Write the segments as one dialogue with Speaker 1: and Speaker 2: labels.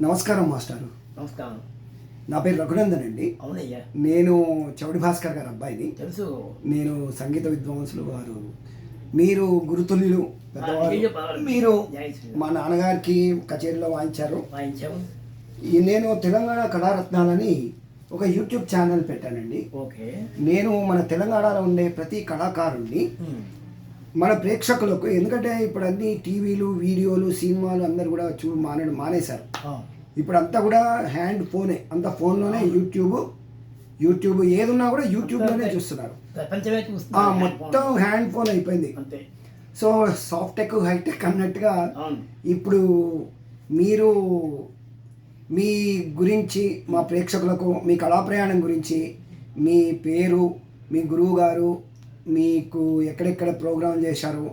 Speaker 1: నమస్కారం మాస్టారు.
Speaker 2: నమస్కారం.
Speaker 1: నా పేరు రఘునందన్ అండి.
Speaker 2: అవునయ్యా,
Speaker 1: నేను చౌడి భాస్కర్ గారి అబ్బాయిని.
Speaker 2: తెలుసు.
Speaker 1: నేను సంగీత విద్వాంసులు వారు, మీరు గురుతుల్యులు పెద్దవారు. మీరు మా నాన్నగారికి కచేరీలో వాయించారు. నేను తెలంగాణ కళారత్నాలని ఒక యూట్యూబ్ ఛానల్ పెట్టానండి.
Speaker 2: ఓకే.
Speaker 1: నేను మన తెలంగాణలో ఉండే ప్రతి కళాకారుడిని మన ప్రేక్షకులకు, ఎందుకంటే ఇప్పుడు అన్ని టీవీలు, వీడియోలు, సినిమాలు అందరు కూడా మానేశారు. ఇప్పుడు అంతా కూడా హ్యాండ్ ఫోనే, అంత ఫోన్లోనే యూట్యూబ్ ఏదున్నా కూడా యూట్యూబ్లోనే చూస్తున్నారు. మొత్తం హ్యాండ్ ఫోన్ అయిపోయింది. సో సాఫ్టెక్ హైటెక్ అన్నట్టుగా ఇప్పుడు మీరు మీ గురించి మా ప్రేక్షకులకు, మీ కళా ప్రయాణం గురించి, మీ పేరు, మీ గురువు గారు, మీకు ఎక్కడెక్కడ ప్రోగ్రాం చేశారు,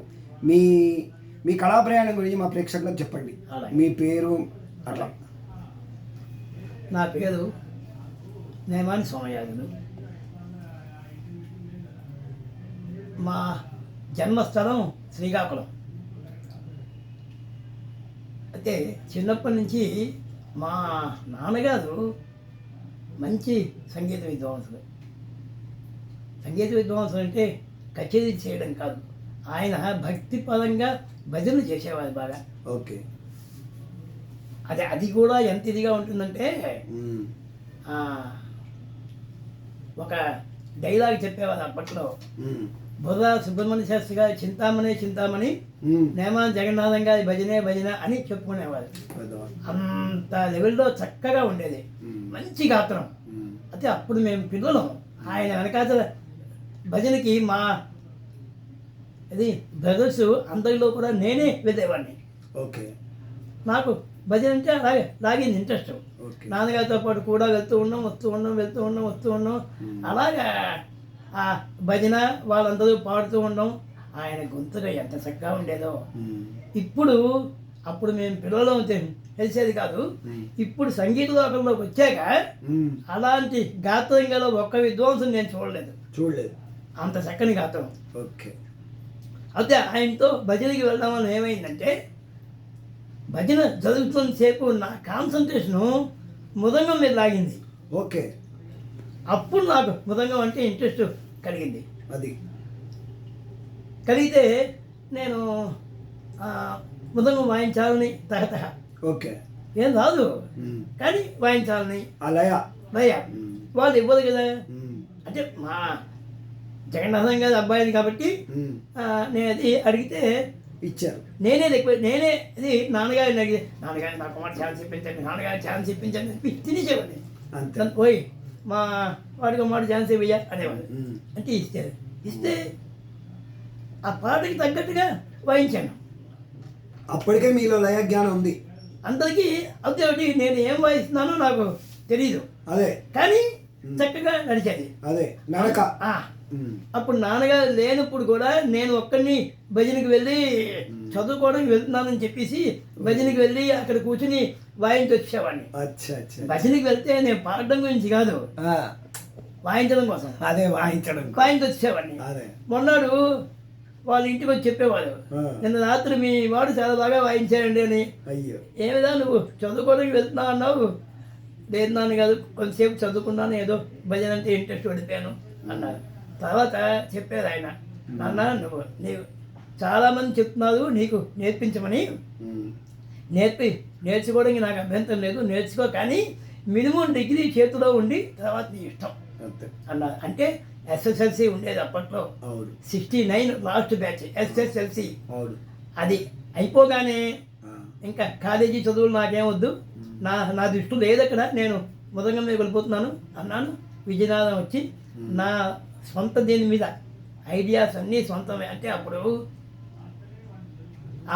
Speaker 1: మీ మీ కళా ప్రయాణం గురించి మా ప్రేక్షకులకు చెప్పండి. మీ పేరు అట్లా.
Speaker 2: నా పేరు నేమాని సోమయాజులు. మా జన్మస్థలం శ్రీకాకుళం. అయితే చిన్నప్పటి నుంచి మా నాన్నగారు మంచి సంగీత విద్వాంసులు. సంగీత విద్వాంసులు అంటే కచేరీ చేయడం కాదు, ఆయన భక్తిపరంగా భజనలు చేసేవారు బాగా.
Speaker 1: ఓకే.
Speaker 2: అది కూడా ఎంత ఇదిగా ఉంటుందంటే, ఒక డైలాగ్ చెప్పేవారు అప్పట్లో. బుర్రా సుబ్రహ్మణ్య శాస్త్రి గారి చింతామణి చింతామణి, నేమాన్ జగన్నాథం గారి భజనే భజన అని చెప్పుకునేవారు. అంత లెవెల్లో చక్కగా ఉండేది, మంచి గాత్రం. అయితే అప్పుడు మేము పిల్లలం. ఆయన వెనకాల భజనకి మా బ్రదర్స్ అందరిలో కూడా నేనే వెళ్ళేవాడిని.
Speaker 1: ఓకే.
Speaker 2: నాకు భజన అంటే అలాగే లాగింది ఇంట్రెస్ట్. నాన్నగారితో పాటు కూడా వెళ్తూ ఉన్నాం. అలాగా ఆ భజన వాళ్ళందరూ పాడుతూ ఉన్నాం. ఆయన గొంతుగా ఎంత చక్కగా ఉండేదో. అప్పుడు మేము పిల్లలు తెలిసేది కాదు. ఇప్పుడు సంగీత లోకంలోకి వచ్చాక అలాంటి గాత్రం గల ఒక్క విద్వాంసం నేను చూడలేదు. అంత చక్కని గాత్రం.
Speaker 1: ఓకే.
Speaker 2: అయితే ఆయనతో భజనకి వెళ్ళడం వల్ల ఏమైందంటే, భజన జరుగుతున్న సేపు నా కాన్సన్ట్రేషను మృదంగం మీద లాగింది.
Speaker 1: ఓకే.
Speaker 2: అప్పుడు నాకు మృదంగం అంటే ఇంట్రెస్ట్ కలిగింది.
Speaker 1: అది
Speaker 2: కలిగితే నేను మృదంగం వాయించాలని తహతహ.
Speaker 1: ఓకే.
Speaker 2: ఏం రాదు కానీ వాయించాలని
Speaker 1: లయ
Speaker 2: వాళ్ళు ఇవ్వదు కదా. అంటే మా జగన్నాథం గారి అబ్బాయిని కాబట్టి నేను అది అడిగితే
Speaker 1: ఇచ్చారు.
Speaker 2: నేనే ఇది నాన్నగారిని అడిగితే, నాన్నగారు నా కుమార్ ఛాన్స్ ఇప్పించండి, నాన్నగారు ఛాన్స్ ఇప్పించండి అని తినేసేవాడిని. పోయి మా వాడికి మాట ఛాన్స్ ఇవ్వయ్యా అనేవాడు. అంటే ఇస్తే ఆ పాటకి తగ్గట్టుగా వాయించాను.
Speaker 1: అప్పటికే మీలో లయ జ్ఞానం ఉంది.
Speaker 2: అందరికీ ఒకటి నేను ఏం వాయిస్తున్నానో నాకు తెలీదు.
Speaker 1: అదే కానీ
Speaker 2: చక్కగా నడిచేది.
Speaker 1: అదే నడక.
Speaker 2: అప్పుడు నాన్నగారు లేనప్పుడు కూడా నేను ఒక్కడిని భజనకి వెళ్ళి చదువుకోవడానికి వెళ్తున్నానని చెప్పేసి భజనకి వెళ్ళి అక్కడ కూర్చుని వాయించి వచ్చేవాడిని. భజనకి వెళ్తే నేను పాడడం గురించి కాదు, వాయించడం కోసం.
Speaker 1: అదే
Speaker 2: వాయించి వచ్చేవాడిని. మొన్నాడు వాళ్ళ ఇంటికి వచ్చి చెప్పేవాడు, నిన్న రాత్రి మీ వాడు చాలా బాగా వాయించాడండి అని. ఏమిదా నువ్వు చదువుకోవడానికి వెళ్తున్నావు అన్నావు. లేదు నాన్న కాదు, కొంతసేపు చదువుకున్నాను, ఏదో భజన అంటే ఇంట్రెస్ట్ పడిపోయాను అన్నారు. తర్వాత చెప్పారు ఆయన, నాన్న నీవు చాలామంది చెప్తున్నారు నీకు నేర్పించమని. నేర్చుకోవడానికి నాకు అభ్యంతరం లేదు, నేర్చుకో, కానీ మినిమం డిగ్రీ చేతిలో ఉండి తర్వాత నీ ఇష్టం అన్నారు. అంటే ఎస్ఎస్ఎల్సి ఉండేది అప్పట్లో, 69 లాస్ట్ బ్యాచ్ ఎస్ఎస్ఎల్సి. అది అయిపోగానే ఇంకా కాలేజీ చదువులు నాకేమొద్దు, నా దృష్టిలో లేదక్కడ, నేను మృదంగం మీద వెళ్ళిపోతున్నాను అన్నాను. విజయనగరం వచ్చి నా సొంత దీని మీద ఐడియాస్ అన్నీ సొంతమే. అంటే అప్పుడు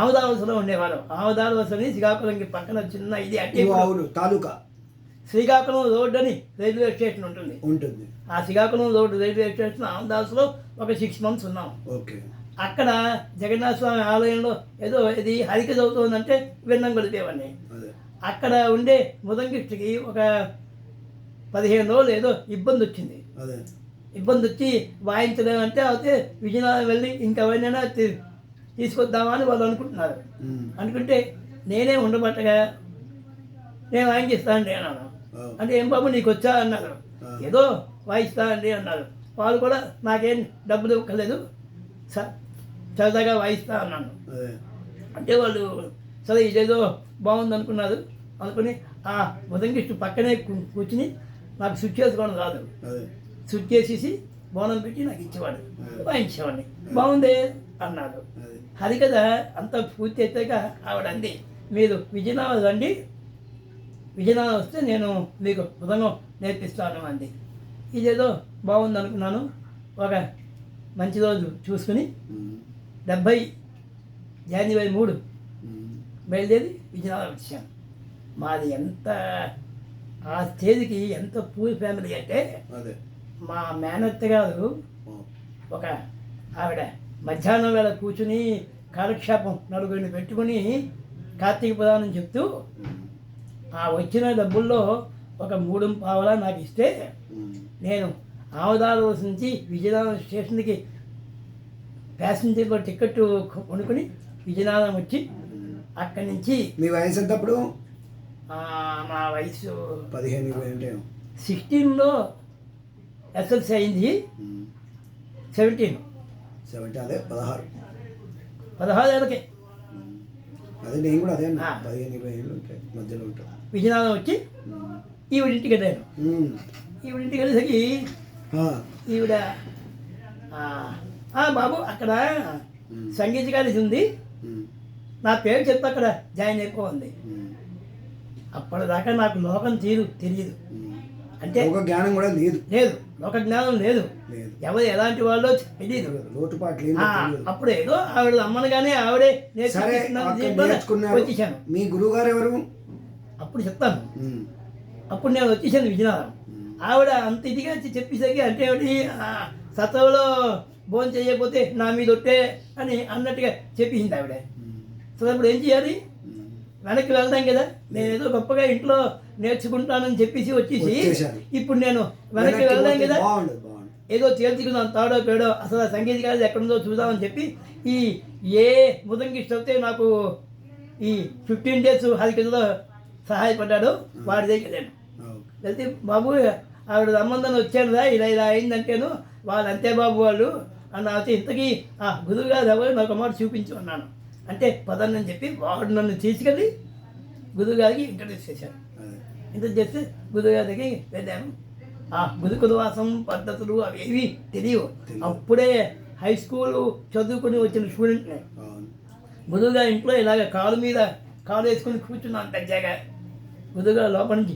Speaker 2: ఆమదావలసలో ఉండేవారు. ఆమదావలసని శ్రీకాకుళంకి పక్కన చిన్న ఇది అంటే
Speaker 1: తాలూకా
Speaker 2: శ్రీకాకుళం రోడ్ అని రైల్వే స్టేషన్ ఉంటుంది. ఆ శ్రీకాకుళం రోడ్ రైల్వే స్టేషన్ ఆమదావలసలో ఒక 6 months ఉన్నాం. అక్కడ జగన్నాథ స్వామి ఆలయంలో ఏదో ఇది హరిక చదువుతుందంటే విన్నం కొలిపేవాడిని. అక్కడ ఉండే మృదంగిష్టికి ఒక 15 రోజులు ఏదో ఇబ్బంది వచ్చింది. వచ్చి వాయించలేమంటే అయితే విజయనగరం వెళ్ళి ఇంకెవరినైనా తీసుకొద్దామని వాళ్ళు అనుకుంటున్నారు. అనుకుంటే నేనే ఉండబట్టగా నేను వాయించిస్తా అండి అన్నాను.
Speaker 1: ఆ.
Speaker 2: అంటే ఏం బాబు నీకు వచ్చా అన్నారు.
Speaker 1: ఆ.
Speaker 2: ఏదో వాయిస్తా అండి అన్నారు. వాళ్ళు కూడా నాకేం డబ్బులు ఇవ్వలేదు, సరదాగా వాయిస్తా అన్నాను.
Speaker 1: అదే
Speaker 2: అంటే వాళ్ళు సరే ఇదేదో బాగుంది అనుకున్నారు. అనుకుని ఆ ఉదంగిష్టు పక్కనే కూర్చుని నాకు స్విచ్ చేసుకోవడం రాదు,
Speaker 1: అదే
Speaker 2: స్విచ్ చేసేసి బోనం పెట్టి నాకు ఇచ్చేవాడు, వాయించేవాడిని. బాగుందే అన్నారు.
Speaker 1: అదే
Speaker 2: అది కదా అంత పూర్తి అయితాక ఆవిడ అంది, మీరు విజయనగరం రండి, విజయనగరం వస్తే నేను మీకు మృదంగం నేర్పిస్తాను అంది. ఇదేదో బాగుంది అనుకున్నాను. ఒక మంచి రోజు చూసుకుని 70 జనవరి 3 బయలుదేరి విజయనగరం వచ్చాను. మాది ఎంత ఆ స్టేజ్కి ఎంత పూర్ ఫ్యామిలీ అంటే
Speaker 1: అదే
Speaker 2: మా మేనత్త గారు
Speaker 1: ఆ.
Speaker 2: ఒక ఆవిడ మధ్యాహ్నం వేళ కూర్చుని కాలక్షేపం నలుగురిని పెట్టుకుని కార్తీక పురాణం చెప్తూ ఆ వచ్చిన డబ్బుల్లో ఒక 3 నాకు ఇస్తే నేను ఆమదాల నుంచి విజయనగరం స్టేషన్కి ప్యాసింజర్ టికెట్ కొనుక్కుని విజయనగరం వచ్చి అక్కడి నుంచి
Speaker 1: మీ వయసు ఎంత అప్పుడు?
Speaker 2: మా వయసు
Speaker 1: 15-20
Speaker 2: 16లో ఎస్ఎల్సీ అయింది. 17
Speaker 1: అదే 16
Speaker 2: ఏళ్ళకే
Speaker 1: అదే నేను కూడా అదే
Speaker 2: ఆ.
Speaker 1: 15-20 ఏళ్ళు ఉంటాయి మధ్యలో ఉంటాం.
Speaker 2: విజయనగరం వచ్చి ఈవిడ ఇంటికి వెళ్ళాను. ఈవిడ ఇంటికి వెళ్ళేసరికి ఈవిడ బాబు అక్కడ సంగీత కాలేజీ ఉంది, నా పేరు చెప్పి అక్కడ జాయిన్ అయిపోయింది. అప్పటిదాకా నాకు లోకం తెలియదు. అంటే
Speaker 1: ఒక జ్ఞానం కూడా లేదు,
Speaker 2: లోక జ్ఞానం లేదు, ఎవరు ఎలాంటి వాళ్ళో తెలియదు,
Speaker 1: లోటుపాట్లు ఏం
Speaker 2: ఆ,
Speaker 1: తెలియదు.
Speaker 2: అప్పుడు ఏదో ఆవిడ అమ్మనగానే ఆవిడే
Speaker 1: సరే అక్కడ నేర్చుకున్నారు.
Speaker 2: వచ్చేసాను.
Speaker 1: మీ గురువు గారు ఎవరు?
Speaker 2: అప్పుడు చెప్తాను. అప్పుడు నేను వచ్చేసాను విజయనగరం. ఆవిడ అంత ఇదిగా చెప్పేసరికి అంటే సత్రంలో భోజనం చేయకపోతే నా మీద ఒట్టే అని అన్నట్టుగా చెప్పేసింది ఆవిడ. సో అప్పుడు ఏం చేయాలి? వెనక్కి వెళ్దాం కదా, నేను ఏదో గొప్పగా ఇంట్లో నేర్చుకుంటానని చెప్పేసి వచ్చేసి ఇప్పుడు నేను వెనక్కి వెళ్దాం కదా, ఏదో తేల్చుకుందాం తాడో పేడో, అసలు ఆ సంగీత కాలేజీ ఎక్కడుందో చూద్దామని చెప్పి ఈ ఏ ముదంగిష్ట అయితే నాకు ఈ 15 days హరికథలో సహాయపడ్డాడు వాడి దగ్గరికి వెళ్ళాను. వెళ్తే బాబు ఆవిడ రమ్మందని వచ్చానురా, ఇలా అయిందంటేను వాళ్ళు అంతే బాబు వాళ్ళు అన్న. ఇంతకీ ఆ గురువు గారు ఎవరు నాకు మాట చూపించు అన్నాను. అంటే పదన్నని చెప్పి వాడు నన్ను తీసుకెళ్ళి గురువు గారికి ఇంట్రడ్యూస్ చేశాను. ఇంట్రడ్యూస్ చేస్తే గురువు గారి దగ్గరికి వెళ్ళాను. ఆ గురుకులవాసం పద్ధతులు అవి ఏవి తెలియవు. అప్పుడే హై స్కూల్ చదువుకుని వచ్చిన స్టూడెంట్ని గురువు గారి ఇంట్లో ఇలాగ కాలు వేసుకుని కూర్చున్నాను దగ్గరగా. గురువు గారు లోపల నుంచి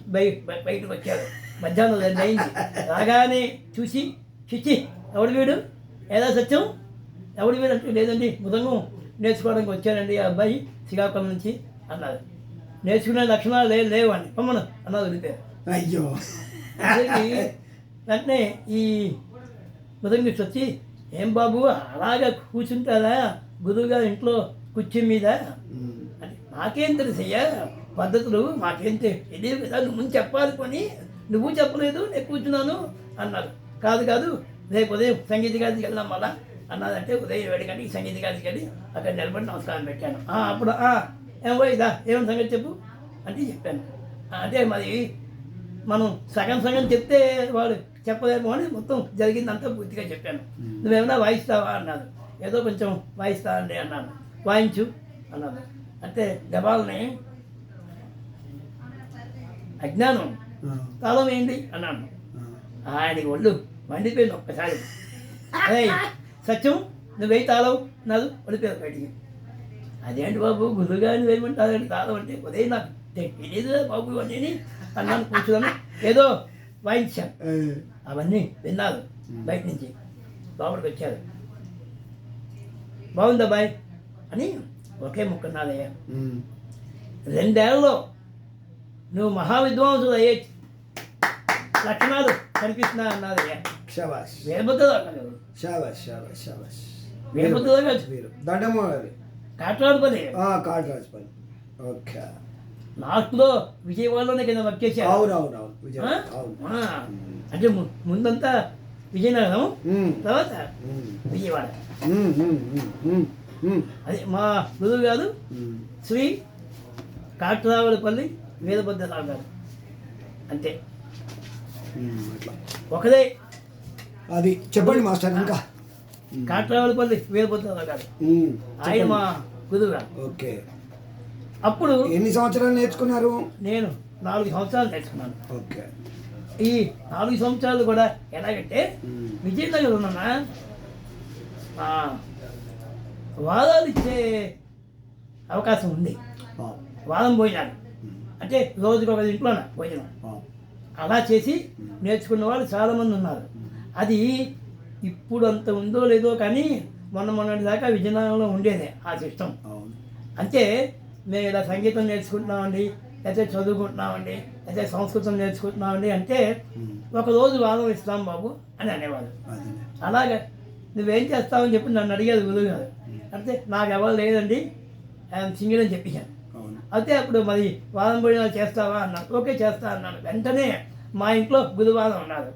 Speaker 2: బయటకు వచ్చారు. మధ్యాహ్నం 2 అయింది. రాగానే చూసి చిచ్చి ఎవడు వీడు, ఏదా సత్యం ఎవడు వీడు అంటే, లేదండి మృదంగం నేర్చుకోవడానికి వచ్చానండి ఆ అబ్బాయి శ్రీకాకుళం నుంచి అన్నారు. నేర్చుకునే లక్షణాలు లేవు అండి పొమ్మను అన్నది వదిలిపోయారు.
Speaker 1: అయ్యో
Speaker 2: వెంటనే ఈ మృదంగిష్టి వచ్చి, ఏం బాబు అలాగా కూర్చుంటారా గురువుగారు ఇంట్లో కుర్చీ మీద అని. నాకేం తెలుసయ్యా పద్ధతులు, మాకేం తెలియదు కదా, నువ్వు ముందు చెప్పాలి కొని నువ్వు చెప్పలేదు, నేను కూర్చున్నాను అన్నారు. కాదు రేపు ఉదయం సంగీత కాలేజీకి వెళ్దాం మళ్ళా అన్నదంటే ఉదయం 7 గంటకి సంగీత కాలేజీకి వెళ్ళి అక్కడ నిలబడి నమస్కారం పెట్టాను. అప్పుడు ఏమో ఇదా ఏమని సంగతి చెప్పు అంటే చెప్పాను. అంటే మరి మనం సగం చెప్తే వాడు చెప్పలేము అని మొత్తం జరిగిందంతా పూర్తిగా చెప్పాను. నువ్వేమైనా వాయిస్తావా అన్నారు. ఏదో కొంచెం వాయిస్తా అండి అన్నాను. వాయించు అన్నారు. అంటే దబాల్ని అజ్ఞానం తాళం ఏంటి అన్నాను. ఆయనకి ఒళ్ళు మండిపోయింది ఒక్కసారి. అదే సత్యం నువ్వు తాళం నాదు ఒడిపోయావు బయటికి. అదేంటి బాబు గురువుగారిని వేయమంటారండి తాళం అంటే, ఉదయం నాకు తెలియదు బాబు అని అన్నాను. కూర్చున్నాను, ఏదో వాయించాను. అవన్నీ విన్నారు. బయట నుంచి లోపలికి వచ్చారు. బాగుందా బాయ్ అని ఒకే ముక్కన్నాదయ్యా, 2 ఏళ్లలో నువ్వు మహావిద్వాంసుడు అయ్యే లక్షణాలు కనిపిస్తున్నా అన్నాదయ్యా. వేమతో కాట్రాజుపల్లి లాస్ట్లో విజయవాడలోనే కింద వర్క్ చేశారు. అంటే ముందంతా విజయనగరం, తర్వాత విజయవాడ. అది మా గురువు గారు శ్రీ కాట్రావులపల్లి వీరభద్రరావు గారు. అంతే,
Speaker 1: అట్లా
Speaker 2: ఒకదే.
Speaker 1: అది చెప్పండి మాస్టర్ ఇంకా.
Speaker 2: కాట్రావులపల్లి వీరభద్రరావు గారు, ఆయన మా గురువు గారు.
Speaker 1: ఓకే.
Speaker 2: అప్పుడు
Speaker 1: ఎన్ని సంవత్సరాలు నేర్చుకున్నారు?
Speaker 2: నేను 4 సంవత్సరాలు నేర్చుకున్నాను.
Speaker 1: ఓకే.
Speaker 2: ఈ 4 సంవత్సరాలు కూడా ఎలాగంటే విజయనగరం ఉన్నా వాదాలు ఇచ్చే అవకాశం ఉంది. వాదం భోజనాలు అంటే రోజుకి ఒక ఇంట్లోన భోజనం అలా చేసి నేర్చుకున్న వాళ్ళు చాలామంది ఉన్నారు. అది ఇప్పుడు అంత ఉందో లేదో కానీ మొన్నటి దాకా విజయనగరంలో ఉండేదే ఆ సిస్టమ్. అంటే మేము ఇలా సంగీతం నేర్చుకుంటున్నామండి, అయితే చదువుకుంటున్నామండి, అయితే సంస్కృతం నేర్చుకుంటున్నామండి అంటే ఒకరోజు వాదం ఇస్తాం బాబు అని అనేవాళ్ళు. అలాగే నువ్వేం చేస్తావని చెప్పి నన్ను అడిగేది గురువు గారు. అంటే నాకు ఎవరు లేదండి, ఆయన సింగిల్ అని చెప్పేశాను. అయితే అప్పుడు మరి వాదం భోజనాలు చేస్తావా అన్నాడు. ఓకే చేస్తా అన్నాను. వెంటనే మా ఇంట్లో గురువారం ఉన్నారు.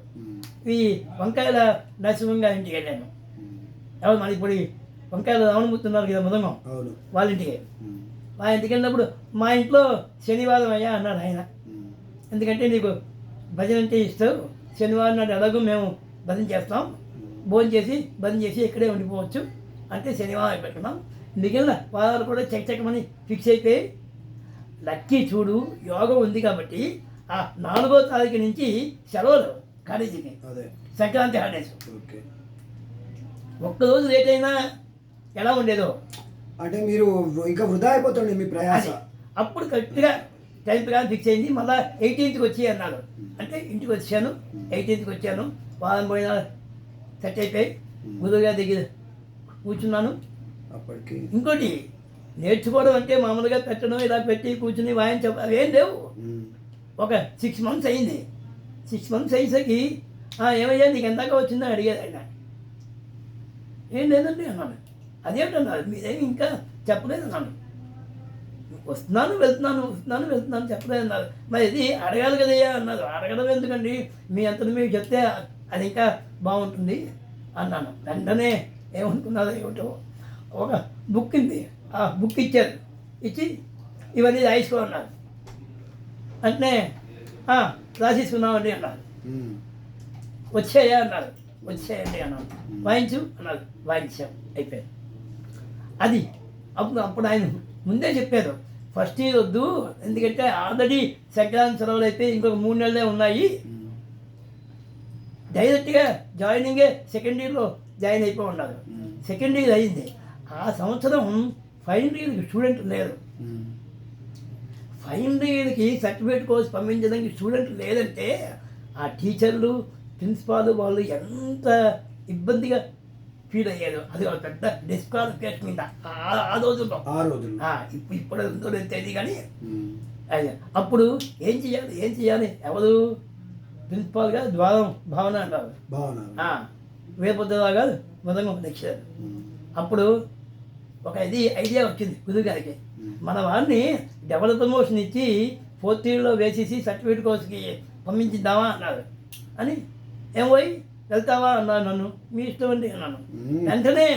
Speaker 2: ఈ వంకాయల నరసింహంగా ఇంటికి వెళ్ళాను. ఎవరు మరి ఇప్పుడు వంకాయలు రావణమూర్తి ఉన్నారు కదా మృదంగం, వాళ్ళ ఇంటికి. మా ఇంటికి వెళ్ళినప్పుడు మా ఇంట్లో శనివారం అయ్యా అన్నాడు ఆయన. ఎందుకంటే నీకు భజన అంటే ఇష్టం, శనివారం నాడు ఎలాగో మేము భజన చేస్తాం, భోజనం చేసి భజన చేసి ఇక్కడే ఉండిపోవచ్చు అంటే శనివారం పెట్టుకున్నాం. మిగిలిన వారాలు కూడా చెక్కమని ఫిక్స్ అయిపోయి లక్కీ చూడు యోగం ఉంది కాబట్టి ఆ 4వ తారీఖు నుంచి సెలవులు కాలేజీకి, సంక్రాంతి హాలిడేస్. ఒక్కరోజు లేట్ అయినా ఎలా ఉండేదో
Speaker 1: అంటే మీరు ఇంకా వృధా అయిపోతుంది మీ ప్రయాస.
Speaker 2: అప్పుడు కరెక్ట్గా టైం ప్రకారం ఫిక్స్ అయింది. మళ్ళీ 18th వచ్చి అన్నారు. అంటే ఇంటికి వచ్చాను, 18th వచ్చాను. వారం పోయినా సెట్ అయిపోయి గురువు గారి దగ్గర కూర్చున్నాను.
Speaker 1: అప్పటికి
Speaker 2: ఇంకోటి నేర్చుకోవడం అంటే మామూలుగా పెట్టడం, ఇలా పెట్టి కూర్చుని వాయించ అవేం లేవు. ఒక 6 months అయింది. 6 months అయ్యేసరికి ఏమయ్యా నీకు ఎందాక వచ్చిందో అడిగేది ఆయన. ఏం లేదండి అన్నాను. అదేంటన్నారు మీరేమి ఇంకా చెప్పలేదు అన్నాను. వస్తున్నాను వెళ్తున్నాను చెప్పలేదు అన్నారు. మరి ఇది అడగాలి కదయ్యా అన్నారు. అడగడం ఎందుకండి, మీ అంతటి మీకు చెప్తే అది ఇంకా బాగుంటుంది అన్నాను. వెంటనే ఏమనుకున్నారో ఏమిటో ఒక బుక్ ఉంది, ఆ బుక్ ఇచ్చారు. ఇచ్చి ఇవన్నీ రాసుకో అన్నారు. అంటే రాసేసుకున్నామండి అన్నారు. వచ్చాయా అన్నారు. వచ్చాయండి అన్నాను. వాయించు అన్నారు. వాయించాం, అయిపోయారు. అది అప్పుడు ఆయన ముందే చెప్పారు, ఫస్ట్ ఇయర్ వద్దు, ఎందుకంటే ఆల్రెడీ సంక్రాంతి సెలవులు అయితే ఇంకొక 3 నెలలే ఉన్నాయి. డైరెక్ట్గా జాయినింగే సెకండ్ ఇయర్లో జాయిన్ అయిపోయి ఉన్నారు. సెకండ్ ఇయర్ అయింది. ఆ సంవత్సరం ఫైనల్ ఇయర్కి స్టూడెంట్ లేరు. ఫైనల్ ఇయర్కి సర్టిఫికేట్ కోర్స్ పంపించడానికి స్టూడెంట్ లేదంటే ఆ టీచర్లు, ప్రిన్సిపాల్ వాళ్ళు ఎంత ఇబ్బందిగా ఫీల్ అయ్యారు. అది ఒక పెద్ద డిస్క్వాలిఫికేషన్ మీద ఆ రోజుల్లో. ఇప్పుడు ఉందో లేదు తెలియదు కానీ అప్పుడు ఏం చేయాలి ఎవరు ప్రిన్సిపాల్గా ద్వారం భావన అన్నారు. వీరభద్రరావు గారు మృదంగం లెక్చరర్. అప్పుడు ఒక ఐడియా వచ్చింది గురువు గారికి, మన వారిని డబుల్ ప్రమోషన్ ఇచ్చి 4th yearలో వేసేసి సర్టిఫికేట్ కోర్సుకి పంపించిద్దామా అన్నారు. అని ఏమోయ్ వెళ్తావా అన్నారు. నన్ను మీ ఇష్టం అండి అన్నాను. వెంటనే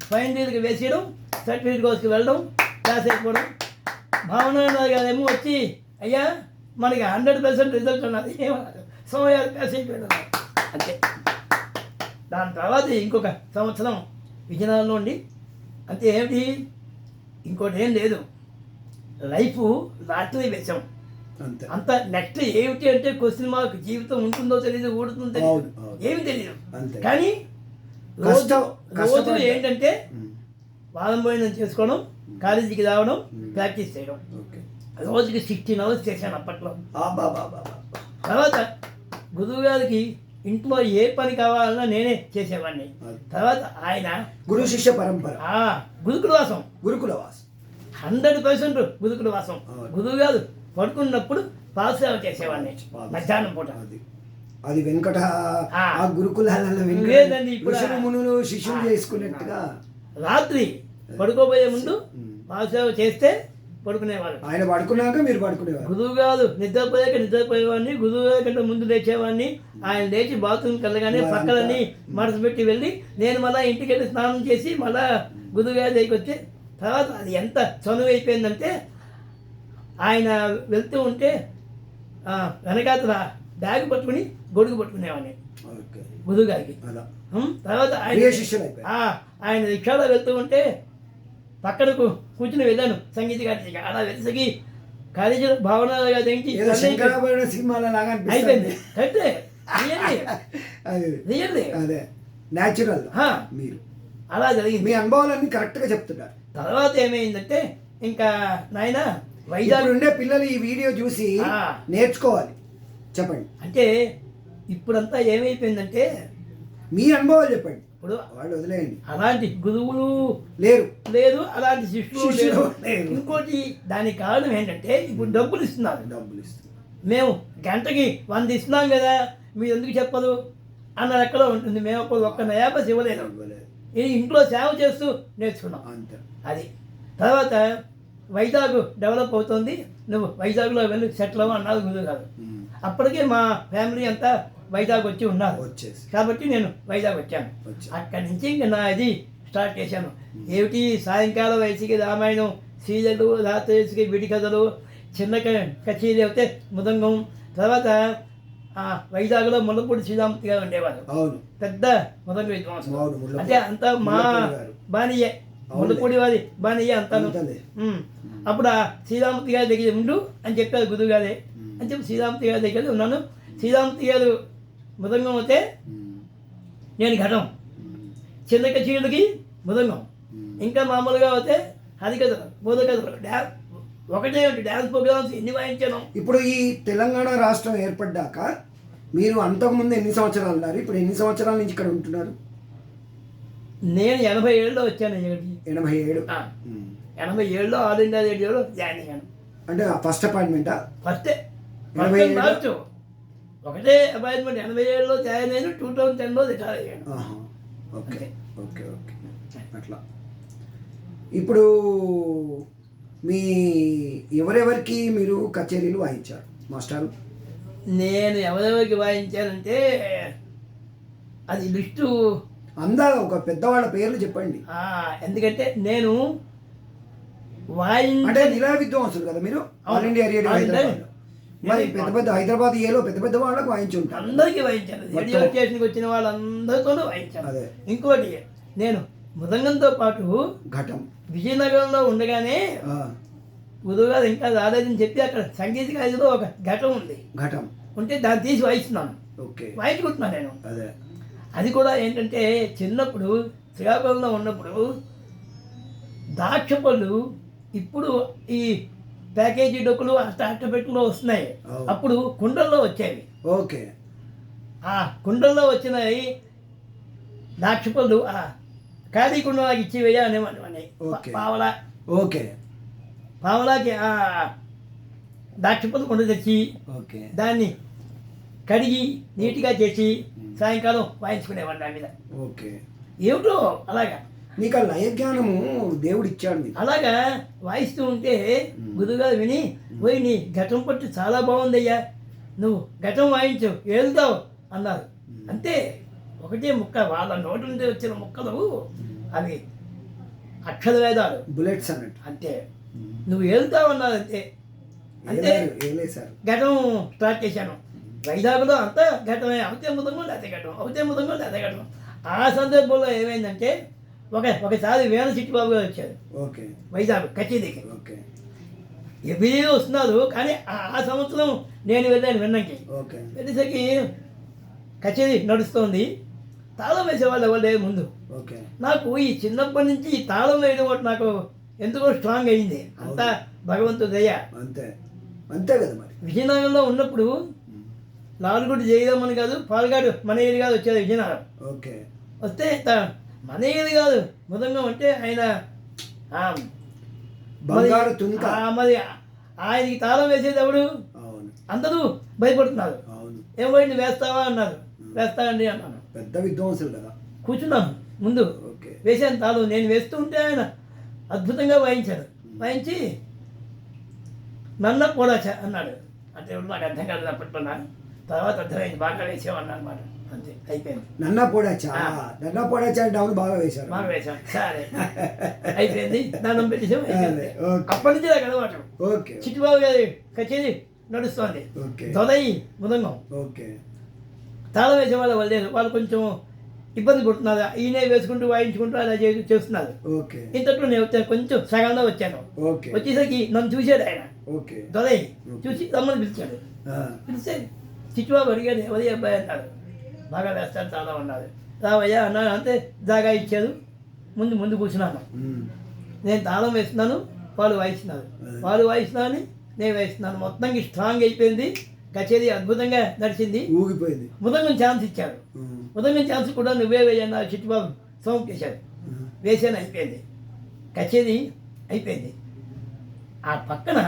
Speaker 2: ఫైనల్ ఇయర్కి వేసేయడం, సర్టిఫికేట్ కోర్సుకి వెళ్ళడం, క్లాస్ అయిపోవడం. భావన గారు ఏమో వచ్చి అయ్యా మనకి 100% రిజల్ట్ ఉన్నది, సమయాలు క్లాస్ అయిపోయాడు అంతే. దాని తర్వాత ఇంకొక సంవత్సరం విజయనగరంలో ఉండి అంతే. ఏమిటి ఇంకోటి ఏం లేదు, లైఫ్ లాటరీ వేసాం అంత. నెక్స్ట్ ఏమిటి అంటే క్వశ్చన్ మార్క్, జీవితం ఉంటుందో తెలియదు, ఊడుతుందో తెలియదు, ఏమి తెలియదు. కానీ రోజు ఏంటంటే వారం భోజనం చేసుకోవడం, కాలేజీకి రావడం, ప్రాక్టీస్ చేయడం. రోజుకి 16 hours చేశాను అప్పట్లో. తర్వాత గురువు గారికి ఇంట్లో ఏ పని కావాలన్నా నేనే చేసేవాడిని. తర్వాత ఆయన
Speaker 1: గురు శిష్య పరంపర,
Speaker 2: గురుకుల వాసం 100% గురుకుల వాసం. గురువు గారు పడుకున్నప్పుడు పాదసేవ చేసేవాడిని మధ్యాహ్నం పూట.
Speaker 1: అది వెంకట గురుకులాలలో మునులు శిష్యులు చేసుకున్నట్టుగా
Speaker 2: రాత్రి పడుకోబోయే ముందు పాదసేవ చేస్తే పడుకునేవాళ్ళు.
Speaker 1: ఆయన పడుకున్నాక మీరు పడుకునేవారు.
Speaker 2: గురువు గారు నిద్రపోయేవాడిని. గురువు గారి కంటే ముందు లేచేవాడిని. ఆయన లేచి బాత్రూమ్కి వెళ్ళగానే పక్కలని మనసు పెట్టి వెళ్ళి నేను మళ్ళీ ఇంటికి వెళ్ళి స్నానం చేసి మళ్ళీ గురువు గారి దగ్గరికి వచ్చి తర్వాత అది ఎంత చనువు అయిపోయిందంటే ఆయన వెళ్తూ ఉంటే వెనకాతల బ్యాగ్ పట్టుకుని గొడుగు పట్టుకునేవాడిని
Speaker 1: ఓకే.
Speaker 2: గురువు గారికి.
Speaker 1: అలా
Speaker 2: తర్వాత
Speaker 1: ప్రియ శిష్యులు అయిపోయారు.
Speaker 2: ఆయన రిక్షాలో వెళ్తూ ఉంటే పక్కనకు కూర్చుని వెళ్ళాను సంగీత గారికి. అలా వెలిసకి కాలేజీలో భావనగా తెంచి
Speaker 1: ఏదో శంకరాభరణ సినిమాలో లాగా
Speaker 2: అయిపోయింది.
Speaker 1: అనిపిస్తుంది.
Speaker 2: కరెక్టే, రియల్లీ
Speaker 1: అదే న్యాచురల్ మీరు
Speaker 2: అలా జరిగింది.
Speaker 1: మీ అనుభవాలన్నీ కరెక్ట్ గా చెప్తున్నారు.
Speaker 2: తర్వాత ఏమైందంటే ఇంకా నాయన వైజాగ్
Speaker 1: ఇప్పుడు ఉండే పిల్లలు ఈ వీడియో చూసి నేర్చుకోవాలి. చెప్పండి.
Speaker 2: అంటే ఇప్పుడంతా ఏమైపోయిందంటే
Speaker 1: మీ అనుభవాలు చెప్పండి.
Speaker 2: ఇప్పుడు
Speaker 1: వాళ్ళు వదిలేయండి.
Speaker 2: అలాంటి గురువులు
Speaker 1: లేరు.
Speaker 2: లేదు, అలాంటి శిష్యులు
Speaker 1: శిష్యులు
Speaker 2: లేరు. ఇంకోటి దానికి కారణం ఏంటంటే ఇప్పుడు డబ్బులు ఇస్తున్నారు.
Speaker 1: డబ్బులు ఇస్తారు.
Speaker 2: మేము గంటకి 100 ఇస్తున్నాం కదా, మీరు ఎందుకు చెప్పదు అన్నది ఎక్కడో ఉంటుంది. మేము ఒక్క నయాపస్ ఇవ్వలేదు. ఇది ఇంట్లో సేవ చేస్తూ నేర్చుకున్నాం
Speaker 1: అంతే.
Speaker 2: అది. తర్వాత వైజాగ్ డెవలప్ అవుతుంది, నువ్వు వైజాగ్లో వెళ్ళి సెటిల్ అవ్వ అన్నారు గురువు గారు. అప్పటికే మా ఫ్యామిలీ అంతా వైజాగ్ వచ్చి ఉన్నారు.
Speaker 1: వచ్చేసి
Speaker 2: కాబట్టి నేను వైజాగ్ వచ్చాను. అక్కడి నుంచి ఇంకా నా ఇది స్టార్ట్ చేశాను. ఏమిటి సాయంకాలం వయసుకి రామాయణం, సీరియళ్ళు, రాత్రి వయసుకి విడి కథలు, చిన్న కచేరీ అయితే మృదంగం. తర్వాత వైజాగ్లో ముల్లపూడి శ్రీరామూర్తి గారు ఉండేవారు.
Speaker 1: అవును.
Speaker 2: పెద్ద మృదంగ విద్వాంసులు.
Speaker 1: అవును.
Speaker 2: అంటే అంతా మా బానియే, ముల్లపూడి వారి బానియే అంతాను. అప్పుడు ఆ శ్రీరామూర్తి గారి దగ్గర ఉండు అని చెప్పారు గురువు గారే. అని చెప్పి శ్రీరామూర్తి గారి దగ్గర ఉన్నాను. శ్రీరామూర్తి గారు మృదంగం అయితే నేను ఘటం, చిన్న కచేరీలకి మృదంగం, ఇంకా మామూలుగా అయితే హరికథలు, బోధకథలు, ఒకటే డ్యాన్స్ ప్రోగ్రామ్స్ ఎన్ని వాయించాను.
Speaker 1: ఇప్పుడు ఈ తెలంగాణ రాష్ట్రం ఏర్పడ్డాక మీరు అంతకుముందు ఎన్ని సంవత్సరాలు ఉన్నారు? ఇప్పుడు ఎన్ని సంవత్సరాల నుంచి ఇక్కడ ఉంటున్నారు?
Speaker 2: నేను 87లో వచ్చాను ఇక్కడికి.
Speaker 1: 87.
Speaker 2: 87లో ఆల్ ఇండియా రేడియోలో జాయిన్ అయ్యాను.
Speaker 1: అంటే ఫస్ట్ అపాయింట్మెంటా?
Speaker 2: ఫస్టే లాస్ట్ ఒకటే అపాయింట్మెంట్. 87లో జాయిన్ అయ్యాను, 2010లో రిటైర్ అయ్యాను.
Speaker 1: Okay okay okay. అట్లా ఇప్పుడు మీ ఎవరెవరికి మీరు కచేరీలు వాయించారు మాస్టారు?
Speaker 2: నేను ఎవరెవరికి వాయించానంటే అది లిస్టు
Speaker 1: అందా ఒక పెద్దవాళ్ళ పేర్లు చెప్పండి.
Speaker 2: ఎందుకంటే నేను
Speaker 1: అంటే నిలా విద్వాంసులు కదా మీరు, ఆల్ ఇండియా రేడియో హైదరాబాద్. మరి పెద్ద పెద్ద హైదరాబాద్ ఏలో పెద్ద పెద్ద వాళ్ళకి వాయించి ఉంటాను.
Speaker 2: అందరికీ వాయించాను. రేడియో స్టేషన్కి వచ్చిన వాళ్ళందరితోనూ వాయించాను.
Speaker 1: అదే.
Speaker 2: ఇంకోటి నేను మృదంగంతో పాటు
Speaker 1: ఘటం
Speaker 2: విజయనగరంలో ఉండగానే గురువు గారు ఇంకా రాలేదని చెప్పి అక్కడ సంగీత కాలేజీలో ఒక ఘటం ఉంది.
Speaker 1: ఘటం
Speaker 2: ఉంటే దాన్ని తీసి వాయిస్తున్నాను.
Speaker 1: ఓకే.
Speaker 2: వాయించుకుంటున్నాను నేను.
Speaker 1: అదే.
Speaker 2: అది కూడా ఏంటంటే చిన్నప్పుడు శ్రీకాకుళంలో ఉన్నప్పుడు ద్రాక్ష పళ్ళు ఇప్పుడు ఈ ప్యాకేజీ డొక్కులు అట్టపెట్టులో వస్తున్నాయి. అప్పుడు కుండల్లో వచ్చేవి.
Speaker 1: ఓకే.
Speaker 2: ఆ కుండల్లో వచ్చినాయి ద్రాక్ష పళ్ళు ఖాళీ కుండ నాకు ఇచ్చి వేయ అనేవాడిని. పావలా.
Speaker 1: ఓకే.
Speaker 2: పావలాకి ద్రాక్ష పళ్ళు కుండ తెచ్చి దాన్ని కడిగి నీట్గా చేసి సాయంకాలం వాయించుకునేవాడిని దాని మీద.
Speaker 1: ఓకే.
Speaker 2: ఏమిటో అలాగా
Speaker 1: నీకు ఆ లయ జ్ఞానము దేవుడు ఇచ్చాడు మీకు.
Speaker 2: అలాగా వాయిస్తూ ఉంటే గురువుగారు విని, పోయి నీ ఘటం పట్టు చాలా బాగుందయ్యా, నువ్వు ఘటం వాయించు వెళ్తావు అన్నారు. అంతే, ఒకటే ముక్క వాళ్ళ నోటి నుండి వచ్చిన ముక్కలు అవి అక్షర వేదాలు,
Speaker 1: బుల్లెట్స్ అన్నట్టు.
Speaker 2: అంతే, నువ్వు వెళ్తావు అన్నారు. అంతే అంతే ఘటం స్టార్ట్ చేశాను. వైజాగ్లో అంతా ఘటమే, అవుతే ముదంగం లేతే ఘటం, అవుతే ముదంగం లేతే ఘటం. ఆ సందర్భంలో ఏమైందంటే ఒకసారి వేణ చిట్టిబాబు గారు వచ్చారు వైజాగ్ కచేరీకి. ఎవ్రీ వస్తున్నారు, కానీ ఆ సంవత్సరం నేను వెళ్ళాను విన్నంకి. వెళ్ళేసరికి కచేరీ నడుస్తోంది, తాళం వేసేవాళ్ళు ఎవరు లేదు ముందు. నాకు ఈ చిన్నప్పటి నుంచి ఈ తాళం వేయడం ఒకటి నాకు ఎందుకో స్ట్రాంగ్ అయింది. అంతా భగవంతుడు దయ.
Speaker 1: అంతే అంతే కదా. మరి
Speaker 2: విజయనగరంలో ఉన్నప్పుడు లాల్గుడి జయరామన్ కాదు, పాల్గాడు మనయ్య గారు వచ్చారు విజయనగరం. వస్తే మనయ్య గారు మృదంగం అంటే ఆయన మరి ఆయనకి తాళం వేసేది ఎవడు? అందరూ భయపడుతున్నారు. ఏం పోయి వేస్తావా అన్నారు. వేస్తానండి అన్నాను.
Speaker 1: పెద్ద విద్వాంసులు కదా.
Speaker 2: కూర్చున్నాను ముందు, వేసాను తాళం. నేను వేస్తూ ఉంటే ఆయన అద్భుతంగా వాయించారు. వాయించి నన్న కూడా అన్నాడు. అంటే నాకు అర్థం కాదు అప్పట్లో. తర్వాత అర్థమైంది, బాగా వేసావు అన్నమాట. అంతే అయిపోయింది.
Speaker 1: నన్నా పోడాచా అంటే అవును బాగా వేశారు.
Speaker 2: బాగా వేసాం సరే అయిపోయింది. దండం పెట్టేసాం అయిపోయింది.
Speaker 1: ఓకే.
Speaker 2: అప్పటి నుంచి నాకు అలవాటు.
Speaker 1: ఓకే
Speaker 2: చిట్టుబాబు గారి కచేరీ నడుస్తోంది.
Speaker 1: ఓకే
Speaker 2: దొదయి మృదంగం
Speaker 1: ఓకే
Speaker 2: తాళం వేసే వాళ్ళు లేరు. వాళ్ళు కొంచెం ఇబ్బంది పడుతున్నారు. ఈయనే వేసుకుంటూ వాయించుకుంటూ అలా చేస్తున్నారు.
Speaker 1: ఓకే
Speaker 2: ఇంతట్లో నేను వచ్చాను, కొంచెం సగంలో వచ్చాను.
Speaker 1: ఓకే
Speaker 2: వచ్చేసరికి నన్ను చూశాడు ఆయన
Speaker 1: ఓకే
Speaker 2: దొదయి. చూసి రమ్మని పిలిచాడు. పిలిస్తే చిట్టుబాబు అడిగాడు ఎవరి అబ్బాయి అన్నాడు. బాగా వేస్తాడు చాలా ఉన్నారు. రావయ్యా అన్నాడు. అంతే జాగా ఇచ్చారు. ముందు కూర్చున్నాను. నేను తాళం వేస్తున్నాను, వాళ్ళు వాయిస్తున్నారు. వాళ్ళు వాయిస్తున్నారని నేను వేస్తున్నాను. మొత్తానికి స్ట్రాంగ్ అయిపోయింది. కచేరీ అద్భుతంగా నడిచింది.
Speaker 1: ఊగిపోయింది.
Speaker 2: ముదంగం ఛాన్స్ ఇచ్చాడు. ముదంగం ఛాన్స్ కూడా నువ్వే వేయన్నా చిట్టుబాబు సౌండ్ చేశాడు. వేసాను, అయిపోయింది. కచేరీ అయిపోయింది. ఆ పక్కన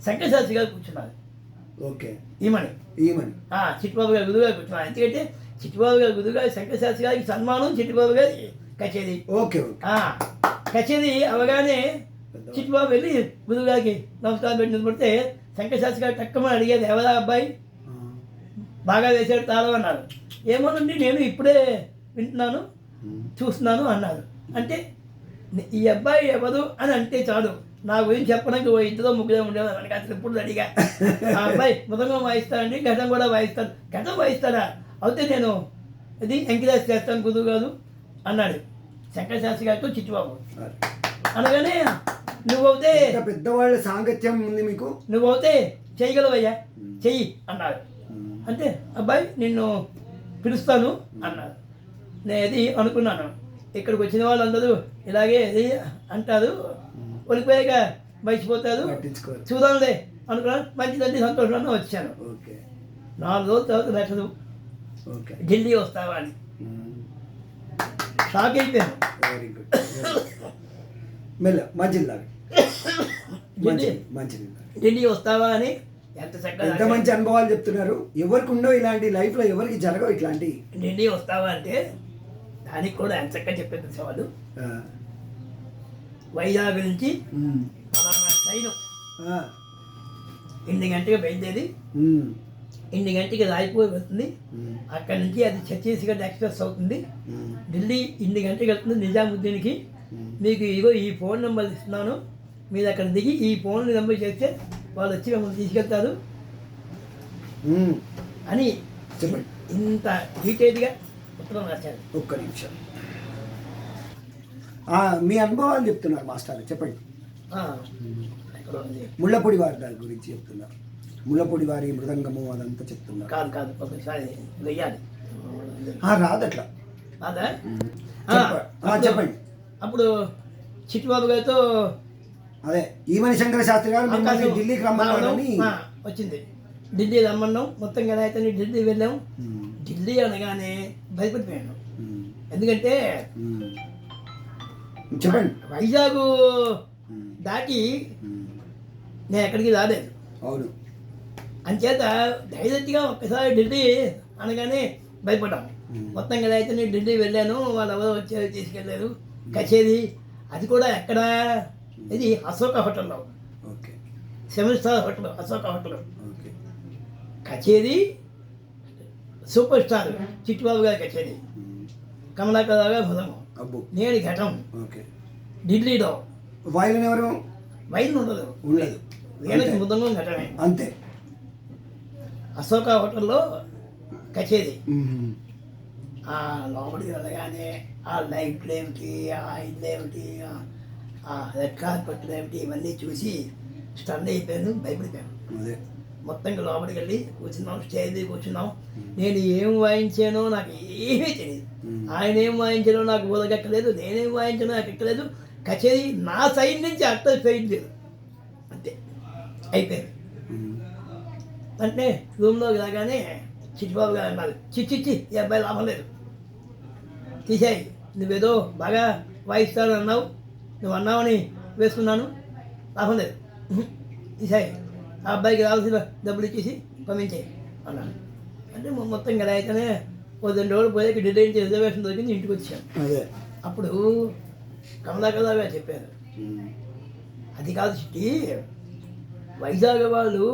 Speaker 2: శంకరశాస్త్రి గారు కూర్చున్నారు.
Speaker 1: ఓకే
Speaker 2: ఈమని చిట్టుబాబు గారు గురువుగా కూర్చున్నారు. ఎందుకంటే చిట్టుబాబు గారు గురువు గారు శంకరశాస్త్రి గారికి సన్మానం, చిట్టుబాబు గారి కచేరీ.
Speaker 1: ఓకే
Speaker 2: కచేరీ అవగానే చిట్టుబాబు వెళ్ళి గురువు గారికి నమస్కారం పెట్టి నిలబడితే శంకరశాస్త్రి గారు తక్కువ అడిగేది ఎవరా అబ్బాయి బాగా వేసాడు తాళం అన్నారు. ఏమోనండి నేను ఇప్పుడే వింటున్నాను చూస్తున్నాను అన్నారు. అంటే ఈ అబ్బాయి ఎవరు అని అంటే చాలు, నా గురించి చెప్పడానికి ఇద్దరు ముగ్గురే ఉండేవారు. మనకి అసలు ఇప్పుడు అడిగా ఆ అబ్బాయి మృదంగం వాయిస్తాడండి, ఘటం కూడా వాయిస్తాడు. ఘటం వాయిస్తాడా? అయితే నేను ఇది ఎంకరేజ్ చేస్తాను గురువు గారు అన్నాడు శంకరశాస్త్రి గారితో చిట్టుబాబు. అనగానే నువ్వైతే
Speaker 1: పెద్దవాళ్ళ సాంగత్యం ఉంది మీకు,
Speaker 2: నువ్వైతే చేయగలవయ్యా చెయ్యి అన్నాడు. అంటే అబ్బాయి నిన్ను పిలుస్తాను అన్నాడు. నేను అది అనుకున్నాను. ఇక్కడికి వచ్చిన వాళ్ళందరూ ఇలాగే అది అంటారు, ఒలిపోయాక మర్చిపోతారు, చూద్దాంలే అనుకున్నాను. మంచిదండి సంతోషంగా వచ్చాను. 4 రోజుల తర్వాత లెటరు ఢిల్లీ వస్తావా అని. షాక్ అయిపోయాను.
Speaker 1: Very good. మెల్ల మంచిది
Speaker 2: ఢిల్లీ వస్తావా అని.
Speaker 1: ఎంత మంచి అనుభవాలు చెప్తున్నారు. ఎవరికి ఉండవు ఇలాంటి, లైఫ్లో ఎవరికి జరగవు ఇట్లాంటి.
Speaker 2: ఢిల్లీ వస్తావా అంటే దానికి కూడా ఎంత చక్కగా చెప్పేది వాళ్ళు. వైజాగ్ నుంచి ఫలానా ట్రైను 8 గంటలకు బయలుదేరి 8 గంటకి రాయపూర్ వెళ్తుంది. అక్కడి నుంచి అది ఛత్తీస్గఢ్ ఎక్స్ప్రెస్ అవుతుంది. ఢిల్లీ 8 గంటలకు వెళ్తుంది నిజాముద్దీన్కి. మీకు ఇగో ఈ ఫోన్ నెంబర్ ఇస్తున్నాను, మీరు అక్కడ దిగి ఈ ఫోన్ నెంబర్ చేస్తే వాళ్ళు వచ్చి మిమ్మల్ని తీసుకెళ్తారు అని చెప్పండి. ఇంత డీటెయిల్గా ఉత్తరం రాశారు.
Speaker 1: ఒక్క నిమిషం మీ అనుభవాలు చెప్తున్నారు మాస్టర్, చెప్పండి. ముళ్ళపూడి వారి దాని గురించి చెప్తున్నారు. ముళ్ళపూడి వారి మృదంగము అదంతా చెప్తున్నారు.
Speaker 2: కాదు ఒకసారి వెయ్యాలి
Speaker 1: రాదట్లా.
Speaker 2: అదా
Speaker 1: చెప్పండి.
Speaker 2: అప్పుడు చిట్టుబాబు గారితో
Speaker 1: అదే ఈమని శంకర శాస్త్రి గారు మిమ్మల్ని ఢిల్లీకి రమ్మన్నారని
Speaker 2: వచ్చింది. ఢిల్లీ రమ్మన్నాం. మొత్తంగా అయితే ఢిల్లీ వెళ్ళాం. ఢిల్లీ అనగానే భయపడిపోయాను. ఎందుకంటే
Speaker 1: చెప్పండి
Speaker 2: వైజాగ్ దాటి నేను ఎక్కడికి రాలేదు.
Speaker 1: అవును.
Speaker 2: అంచేత డైరెక్ట్గా ఒక్కసారి ఢిల్లీ అనగానే భయపడ్డాం. మొత్తంగా అయితే నేను ఢిల్లీ వెళ్ళాను. వాళ్ళు ఎవరో వచ్చారు తీసుకెళ్ళారు. కచేరీ అది కూడా ఎక్కడ, ఇది అశోక హోటల్లో, 7 స్టార్ హోటల్ అశోక హోటల్. కచేరీ సూపర్ స్టార్ చిట్టుబాబు గారి కచేరీ, కమలాకర్ గారు మృదంగం, నేను ఘటం. ఢిల్లీలో
Speaker 1: వైలిన్ ఎవరు?
Speaker 2: వైలిన్ ఉండదు, వీళ్ళకి మృదంగం ఘటమే
Speaker 1: అంతే.
Speaker 2: అశోక హోటల్లో కచేరీ. లోపలికి వెళ్ళగానే ఆ లైట్లు ఏమిటి, ఆ ఇల్లు ఏమిటి, ఆ రెడ్ కార్పెట్లు ఏమిటి, ఇవన్నీ చూసి స్టన్ అయిపోయాను, భయపడిపోయాను. మొత్తంగా లోపలికి వెళ్ళి కూర్చున్నాం, స్టేజ్ మీద కూర్చున్నాం. నేను ఏం వాయించానో నాకు ఏమీ తెలియదు. ఆయన ఏం వాయించానో నాకు ఊరగక్కలేదు, నేనేం వాయించానో నాకు ఎక్కలేదు. కచేరీ నా సైడ్ నుంచి అట్టర్ సైడ్ లేదు, అంతే అయిపోయింది. అంటే రూమ్లోకి రాగానే చిట్టుబాబు గారు అన్నారు, చిచ్చి ఈ అబ్బాయి లాభం లేదు, తీసేయి, నువ్వేదో బాగా వాయిస్తాను అన్నావు, నువ్వు అన్నావని వేసుకున్నాను, లాభం లేదు, తీసేయి, ఆ అబ్బాయికి రావాల్సిన డబ్బులు ఇచ్చేసి పంపించేయి అన్నాను. అంటే మొత్తం కదా అయితేనే 2 రోజులు పోయాక ఢిల్లీ నుంచి రిజర్వేషన్ దొరికింది, ఇంటికి వచ్చాను. అప్పుడు కమలాకర్ గారు చెప్పారు, అది కాదు చిట్టి, వైజాగ్ వాళ్ళు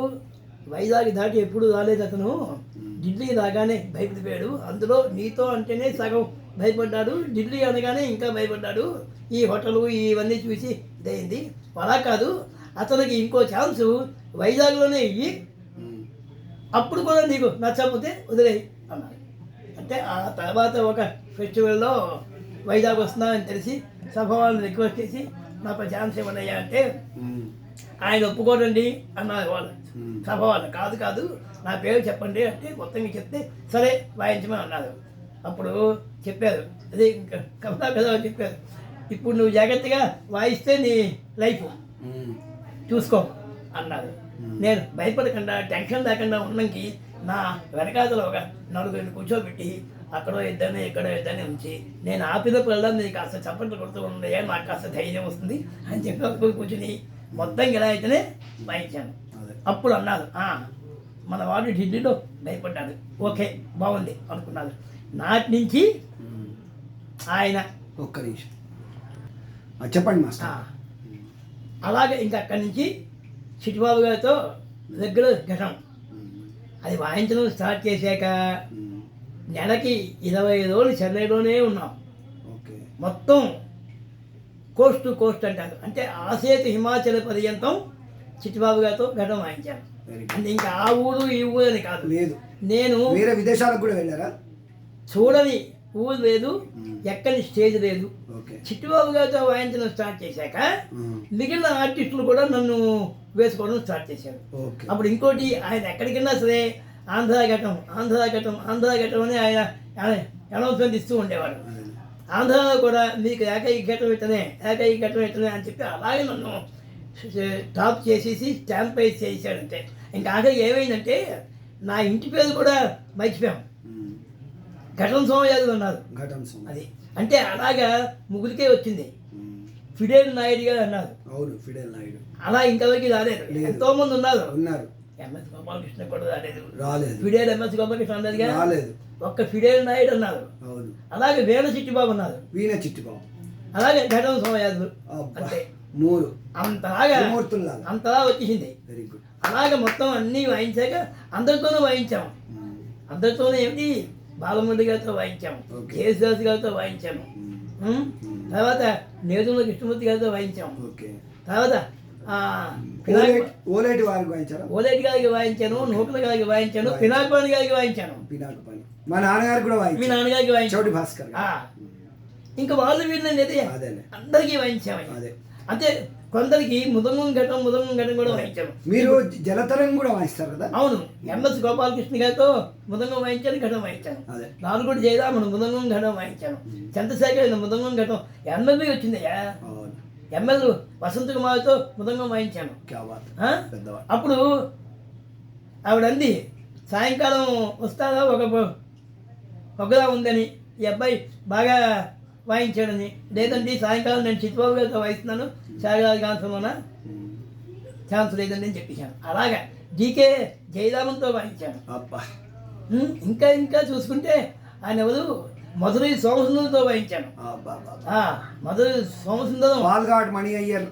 Speaker 2: వైజాగ్ దాటి ఎప్పుడు రాలేదు, అతను ఢిల్లీ రాగానే భయపడిపోయాడు. అందులో నీతో అంటేనే సగం భయపడ్డాడు. ఢిల్లీ అనగానే ఇంకా భయపడ్డాడు. ఈ హోటలు ఇవన్నీ చూసి ఇదైంది. అలా కాదు, అతనికి ఇంకో ఛాన్సు వైజాగ్లోనే ఇయ్యి, అప్పుడు కూడా నీకు నచ్చకపోతే వదిలేయి అన్నారు. అంటే ఆ తర్వాత ఒక ఫెస్టివల్లో వైజాగ్ వస్తున్నానని తెలిసి సభ వాళ్ళని రిక్వెస్ట్ చేసి నాకు ఛాన్స్ ఇవ్వనయ్యా అంటే ఆయన ఒప్పుకోరండి అన్నారు వాళ్ళు. సభ వాళ్ళు కాదు నా పేరు చెప్పండి అంటే మొత్తంగా చెప్తే సరే వాయించమని అన్నారు. అప్పుడు చెప్పారు, అదే ఇంకా కమలా కదా చెప్పారు, ఇప్పుడు నువ్వు జాగ్రత్తగా వాయిస్తే నీ లైఫ్ చూసుకో అన్నారు. నేను భయపడకుండా టెన్షన్ లేకుండా ఉండడానికి నా వెనకాతలో ఒక నలుగురిని కూర్చోబెట్టి అక్కడో ఇద్దరిని ఇక్కడో ఇద్దరిని ఉంచి నేను ఆపినప్పుడల్లా నీకు కాస్త చప్పట్లు కొడుతూ ఉండయా, నాకు కాస్త ధైర్యం వస్తుంది అని చెప్పి అప్పుడు కూర్చుని మొత్తం ఇలా అయితేనే వాయించాను. అప్పుడు అన్నారు, మన వాడు ఢిల్లీలో భయపడ్డాడు, ఓకే బాగుంది అనుకున్నారు. నాటి నుంచి ఆయన
Speaker 1: ఒక్క నిమిషం చెప్పండి మాస్టర్.
Speaker 2: అలాగే ఇంకా అక్కడి నుంచి చిట్టిబాబు గారితో రెగ్యులర్ ఘటన అది వాయించడం స్టార్ట్ చేశాక నెలకి 25 రోజులు చెన్నైలోనే ఉన్నాం. మొత్తం కోస్ట్ టు కోస్ట్ అంటారు, అంటే ఆసేతు హిమాచల్ పర్యంతం చిట్టిబాబు గారితో ఘటన వాయించాను. అంటే ఇంకా ఆ ఊరు ఈ ఊరు అని కాదు,
Speaker 1: లేదు
Speaker 2: నేను
Speaker 1: వేరే విదేశాలకు కూడా వెళ్ళారా?
Speaker 2: చూడని ఊరు లేదు, ఎక్కని స్టేజ్ లేదు. చిట్టిబాబు గారితో వాయించడం స్టార్ట్ చేశాక మిగిలిన ఆర్టిస్టులు కూడా నన్ను వేసుకోవడం స్టార్ట్ చేశారు. అప్పుడు ఇంకోటి, ఆయన ఎక్కడికైనా సరే ఆంధ్రాఘటం అని ఆయన అనౌన్స్మెంట్ ఇస్తూ ఉండేవాడు. ఆంధ్రాలో కూడా మీకు ఏకైక ఘటం ఇట్టనే అని చెప్పి అలాగే నన్ను టాప్ చేసేసి స్టాంప్ రైజ్ చేశాడంటే ఇంకా ఆఖరికి ఏమైందంటే నా ఇంటి పేరు కూడా మర్చిపోయాం, ఘటన సోమయాజు అన్నారు. అది అంటే అలాగా ముగ్గురికే వచ్చింది. ఫిడేల్ నాయుడు గారు అన్నారు,
Speaker 1: అవును ఫిడేల్ నాయుడు,
Speaker 2: అలా ఇంతవరకు రాలేదు. ఎంతో మంది ఉన్నారు, ఎంఎస్
Speaker 1: రాలేదు.
Speaker 2: గోపాలకృష్ణ కూడా రాలేదు. ఫిడేల్ ఎంఎస్ గోపాలకృష్ణ అన్నది
Speaker 1: రాలేదు,
Speaker 2: ఒక్క ఫిడేల్ నాయుడు అన్నారు. అలాగే వీణ చిట్టిబాబు అన్నారు, అలాగే ఘటన సోమయాజు, అంటే
Speaker 1: మూడు
Speaker 2: అంతలా వచ్చేసింది. అలాగే మొత్తం అన్నీ వాయించాక అందరితోనూ వాయించాము. అందరితోనే ఏమిటి, బాలమురళి గారితో వాయించాము, కేశదాస్ గారితో వాయించాము, తర్వాత నేదుల కృష్ణమూర్తి గారితో వాయించాము, తర్వాత
Speaker 1: ఓలేటి
Speaker 2: గారికి వాయించాను, నూకల గారికి వాయించాను, పినాకపాణి గారికి వాయించాను,
Speaker 1: మా నాన్నగారికి కూడా
Speaker 2: మీ నాన్నగారికి వాయించాను.
Speaker 1: భాస్కర్.
Speaker 2: ఇంకా వాళ్ళు వీళ్ళండి అందరికీ వాయించాము. అంటే కొందరికి ముదంగం ఘటం కూడా వాయించాను.
Speaker 1: మీరు జలతరం కూడా వాయిస్తారు కదా?
Speaker 2: అవును, ఎంఎస్ గోపాలకృష్ణ గారితో ముదంగం వాయించాను, ఘటం వాయించాను. నాలుగుడు జయరామను ముదంగం ఘటం వాయించాను. చంద్రశేఖర్ ముదంగం ఘటం ఎమ్మెల్యే వచ్చిందయ్యా. ఎమ్మెల్యే వసంత కుమార్తో ముదంగం వాయించాను. అప్పుడు ఆవిడ అంది, సాయంకాలం వస్తారా ఒకలా ఉందని, ఈ అబ్బాయి బాగా వాయించాడని. లేదండి సాయంకాలం నేను చిట్టిబాబు గారితో వాయిస్తున్నాను, శారదా గాంధంలోన ఛాన్స్ లేదండి అని చెప్పేశాను. అలాగా డీకే జయరామంతో వాయించాను. ఇంకా చూసుకుంటే ఆయన ఎవరు, మధురై సోమసుందరంతో వాయించాను. మధురై సోమసుందరం,
Speaker 1: బాల్గాడ్ మణి అయ్యర్,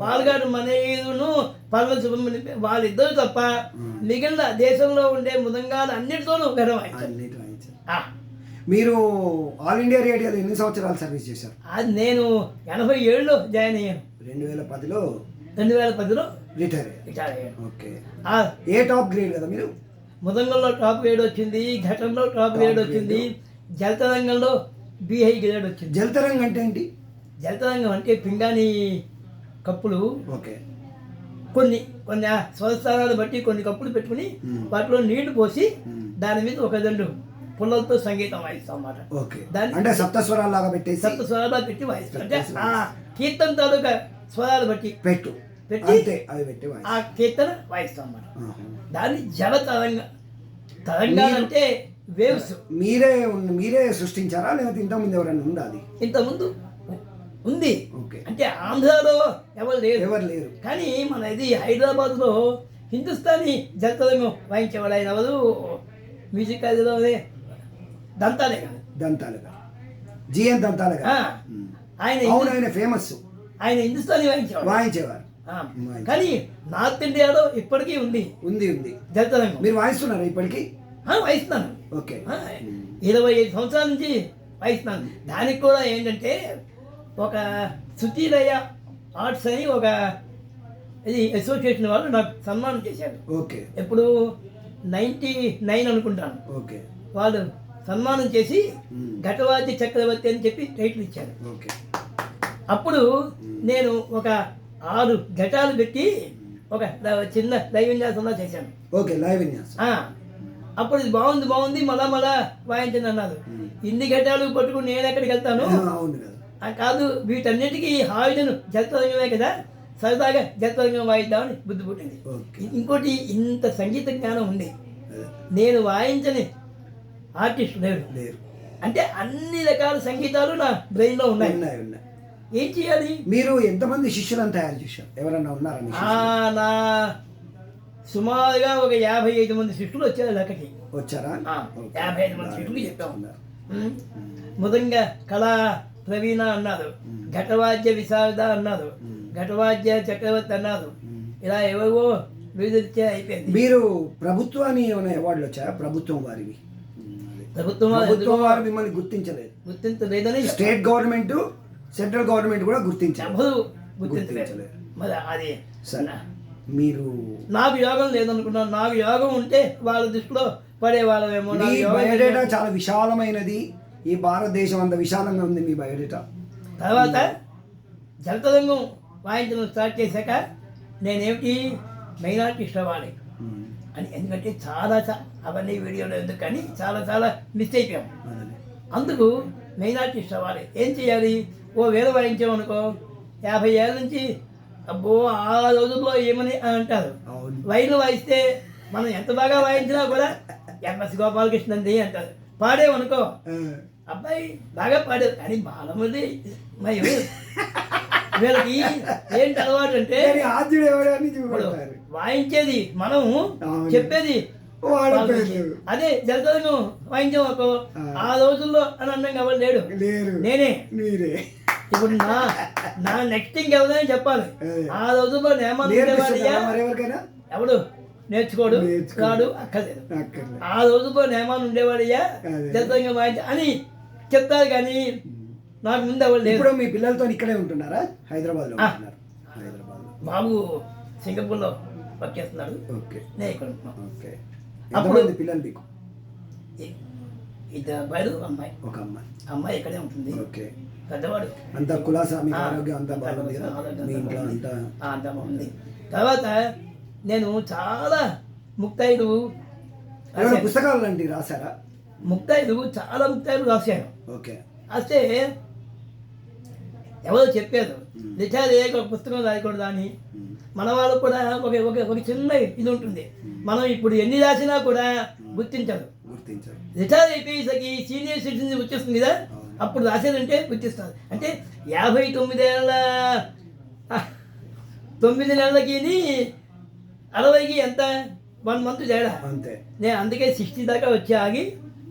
Speaker 2: బాల్గాడ్ మణి అయ్యరును పర్వత సుబ్రహ్మణ్యం వాళ్ళిద్దరు తప్ప మిగిలిన దేశంలో ఉండే ముదంగాలు అన్నిటితోనూ ఘటన వాయించాను.
Speaker 1: మీరు ఆల్ ఇండియా రేడియోలో ఎన్ని సంవత్సరాలు సర్వీస్ చేశారు?
Speaker 2: అది నేను 87లో జాయిన్ అయ్యాను.
Speaker 1: 2010లో రిటైర్ అయ్యాను. ఓకే. ఏ టాప్ గ్రేడ్ కదా మీరు?
Speaker 2: ముదంగంలో టాప్ గ్రేడ్ వచ్చింది, ఘటనలో టాప్ గ్రేడ్ వచ్చింది, జలతరంగంలో బిహై గ్రేడ్ వచ్చింది.
Speaker 1: జలతరంగం అంటే ఏంటి?
Speaker 2: జలతరంగం అంటే పింగాణి కప్పులు,
Speaker 1: ఓకే,
Speaker 2: కొన్ని స్వస్థానాలు బట్టి కొన్ని కప్పులు పెట్టుకుని వాటిలో నీళ్లు పోసి దాని మీద ఒక రెండు పుల్లలతో సంగీతం వాయిస్తాం అన్నమాట.
Speaker 1: అంటే సప్తస్వరాలు
Speaker 2: పెట్టి వాయిస్తాం. అంటే ఆ కీర్తన తాలూకా స్వరాలు బట్టి పెట్టి ఆ కీర్తన వాయిస్తాం అన్నమాట. దాన్ని జల తరంగాలంటే వేవ్స్.
Speaker 1: మీరే సృష్టించారా లేకపోతే ఇంతకుముందు ఎవరైనా ఉండాలి?
Speaker 2: ఇంతకుముందు ఉంది, అంటే ఆంధ్రాలో ఎవరు లేరు. కానీ మన ఇది హైదరాబాద్లో హిందుస్థానీ జలతరంగం వాయించేవాడు ఆయన ఎవరు, మ్యూజిక్ కాలేజీలోనే దంతాలే
Speaker 1: జిఎన్ దంతాలే
Speaker 2: ఆయన
Speaker 1: ఫేమస్.
Speaker 2: ఆయన హిందుస్థానీ వాయించేవారు. కానీ నార్త్ ఇండియాలో ఇప్పటికీ ఉంది
Speaker 1: జలతరంగం. మీరు వాయిస్తున్నారా ఇప్పటికీ?
Speaker 2: వాయిస్తున్నాను.
Speaker 1: ఓకే.
Speaker 2: 25 సంవత్సరాల నుంచి వాయిస్తున్నాను. దానికి కూడా ఏంటంటే ఒక సుతీరయ్య ఆర్ట్స్ అని ఒక ఇది అసోసియేషన్ వాళ్ళు నాకు సన్మానం చేశారు.
Speaker 1: ఓకే.
Speaker 2: ఎప్పుడు 99 అనుకుంటాను.
Speaker 1: ఓకే.
Speaker 2: వాళ్ళు సన్మానం చేసి ఘటవాద్య చక్రవర్తి అని చెప్పి టైటిల్ ఇచ్చారు.
Speaker 1: ఓకే.
Speaker 2: అప్పుడు నేను ఒక 6 ఘటాలు పెట్టి ఒక చిన్న లైవ్ విన్యాసంలో చేశాను.
Speaker 1: ఓకే. లైవ్ విన్యాసం.
Speaker 2: అప్పుడు ఇది బాగుంది మళ్ళా వాయించండి అన్నారు. ఇన్ని ఘటాలు పట్టుకుని నేను ఎక్కడికి వెళ్తాను?
Speaker 1: అవును కదా.
Speaker 2: కాదు, వీటన్నిటికీ హాయిలను జలతరంగమే కదా, సరదాగా జలతరంగం వాయిద్దామని బుద్ధి పుట్టింది. ఇంకోటి, ఇంత సంగీత జ్ఞానం ఉంది, నేను వాయించని ఆర్టిస్ట్ లేరు. అంటే అన్ని రకాల సంగీతాలు నా బ్రెయిన్లో ఉన్నాయి. ఏం చేయాలి?
Speaker 1: మీరు ఎంతమంది శిష్యులను తయారు చేశారు? ఎవరన్నా ఉన్నారా?
Speaker 2: నా సుమారుగా ఒక 55 మంది శిష్యులు వచ్చారు. లెక్కకి
Speaker 1: వచ్చారా?
Speaker 2: 55 మంది శిష్యులు చెప్పాము. ముదంగా కళా ప్రవీణ అన్నారు, ఘటవాద్య విశారద అన్నారు, ఘటవాద్య చక్రవర్తి అన్నారు. ఇలా ఏవేవో విడుదల అయిపోయింది.
Speaker 1: మీరు ప్రభుత్వాన్ని ఏమైనా అవార్డులు వచ్చాయా? ప్రభుత్వం వారివి?
Speaker 2: ప్రభుత్వం
Speaker 1: వారు మిమ్మల్ని గుర్తించలేదని స్టేట్ గవర్నమెంట్, సెంట్రల్ గవర్నమెంట్ కూడా గుర్తించలేదు.
Speaker 2: మరి అది
Speaker 1: మీరు
Speaker 2: నాకు యోగం లేదనుకున్నాను. నాకు యోగం ఉంటే వాళ్ళ దృష్టిలో పడేవాళ్ళమేమో.
Speaker 1: బయోడేటా చాలా విశాలమైనది. ఈ భారతదేశం అంత విశాలంగా ఉంది మీ బయోడేటా.
Speaker 2: తర్వాత జలతరంగం వాయించడం స్టార్ట్ చేశాక నేనేమిటి మెయిన్ ఆర్టిస్ట్ అవ్వాలి అని, ఎందుకంటే చాలా అవన్నీ వీడియోలో ఎందుకు కానీ చాలా మిస్ అయిపోయాం. అందుకు మెయిన్ ఆర్టిస్ట్ అవ్వాలి. ఏం చేయాలి? ఓ వేలు వాయించామనుకో, 50 ఏళ్ళ నుంచి అబ్బో ఆ రోజుల్లో ఏమని అంటారు. వైలు వాయిస్తే మనం ఎంత బాగా వాయించినా కూడా ఎంఎస్ గోపాలకృష్ణంది అంటారు. పాడేమనుకో, అబ్బాయి బాగా పాడారు, కానీ బాలముది మరి వీళ్ళకి ఏంటి అలవాటు అంటే వాయించేది మనం, చెప్పేది అదే. జలతరంగం వాయించామనుకో, ఆ రోజుల్లో అని అన్నం ఎవరు లేడు, నేనే. ఇప్పుడు నా నెక్స్ట్ ఇంకెవరైనా చెప్పాలి. ఆ రోజుల్లో నియమాలు ఎవడు నేర్చుకోడు కాడు అక్కర్లేదు. ఆ రోజుల్లో నియమాలు ఉండేవాడయ్యా జలతరంగం వాయించ అని చెప్తారు, కానీ నాకు ముందు ఎవరు లేదు.
Speaker 1: ఇప్పుడు మీ పిల్లలతో ఇక్కడే ఉంటున్నారా? హైదరాబాద్లో?
Speaker 2: బాబు సింగపూర్లో వర్క్ చేస్తున్నాడు. నేను ఇక్కడ ఉంటున్నాను.
Speaker 1: అప్పుడు పిల్లలు మీకు?
Speaker 2: 2 అబ్బాయిలు, అమ్మాయి.
Speaker 1: ఒక అమ్మాయి.
Speaker 2: అమ్మాయి ఇక్కడే ఉంటుంది. పెద్దవాడు.
Speaker 1: అంత కులాసా? మీ ఆరోగ్యం అంతా బాగుంది?
Speaker 2: అంతా బాగుంది. తర్వాత నేను చాలా ముక్తాయిలు
Speaker 1: పుస్తకాలు లాంటి రాశారా?
Speaker 2: చాలా ముక్తాయిలు రాశాను.
Speaker 1: ఓకే.
Speaker 2: రాస్తే ఎవరో చెప్పారు, నిజాలు ఒక పుస్తకం రాయకూడదు అని. మన వాళ్ళు కూడా ఒక చిన్న ఇది ఉంటుంది, మనం ఇప్పుడు ఎన్ని రాసినా కూడా గుర్తించరు. రిటైర్ అయిపోయేసరికి సీనియర్ సిటిజన్ వచ్చేస్తుంది కదా, అప్పుడు రాసేదంటే గుర్తిస్తారు. అంటే 59 నెలలకి 60కి ఎంత 1 మంత్ తేడా అంతే. నేను అందుకే 60 దాకా వచ్చి ఆగి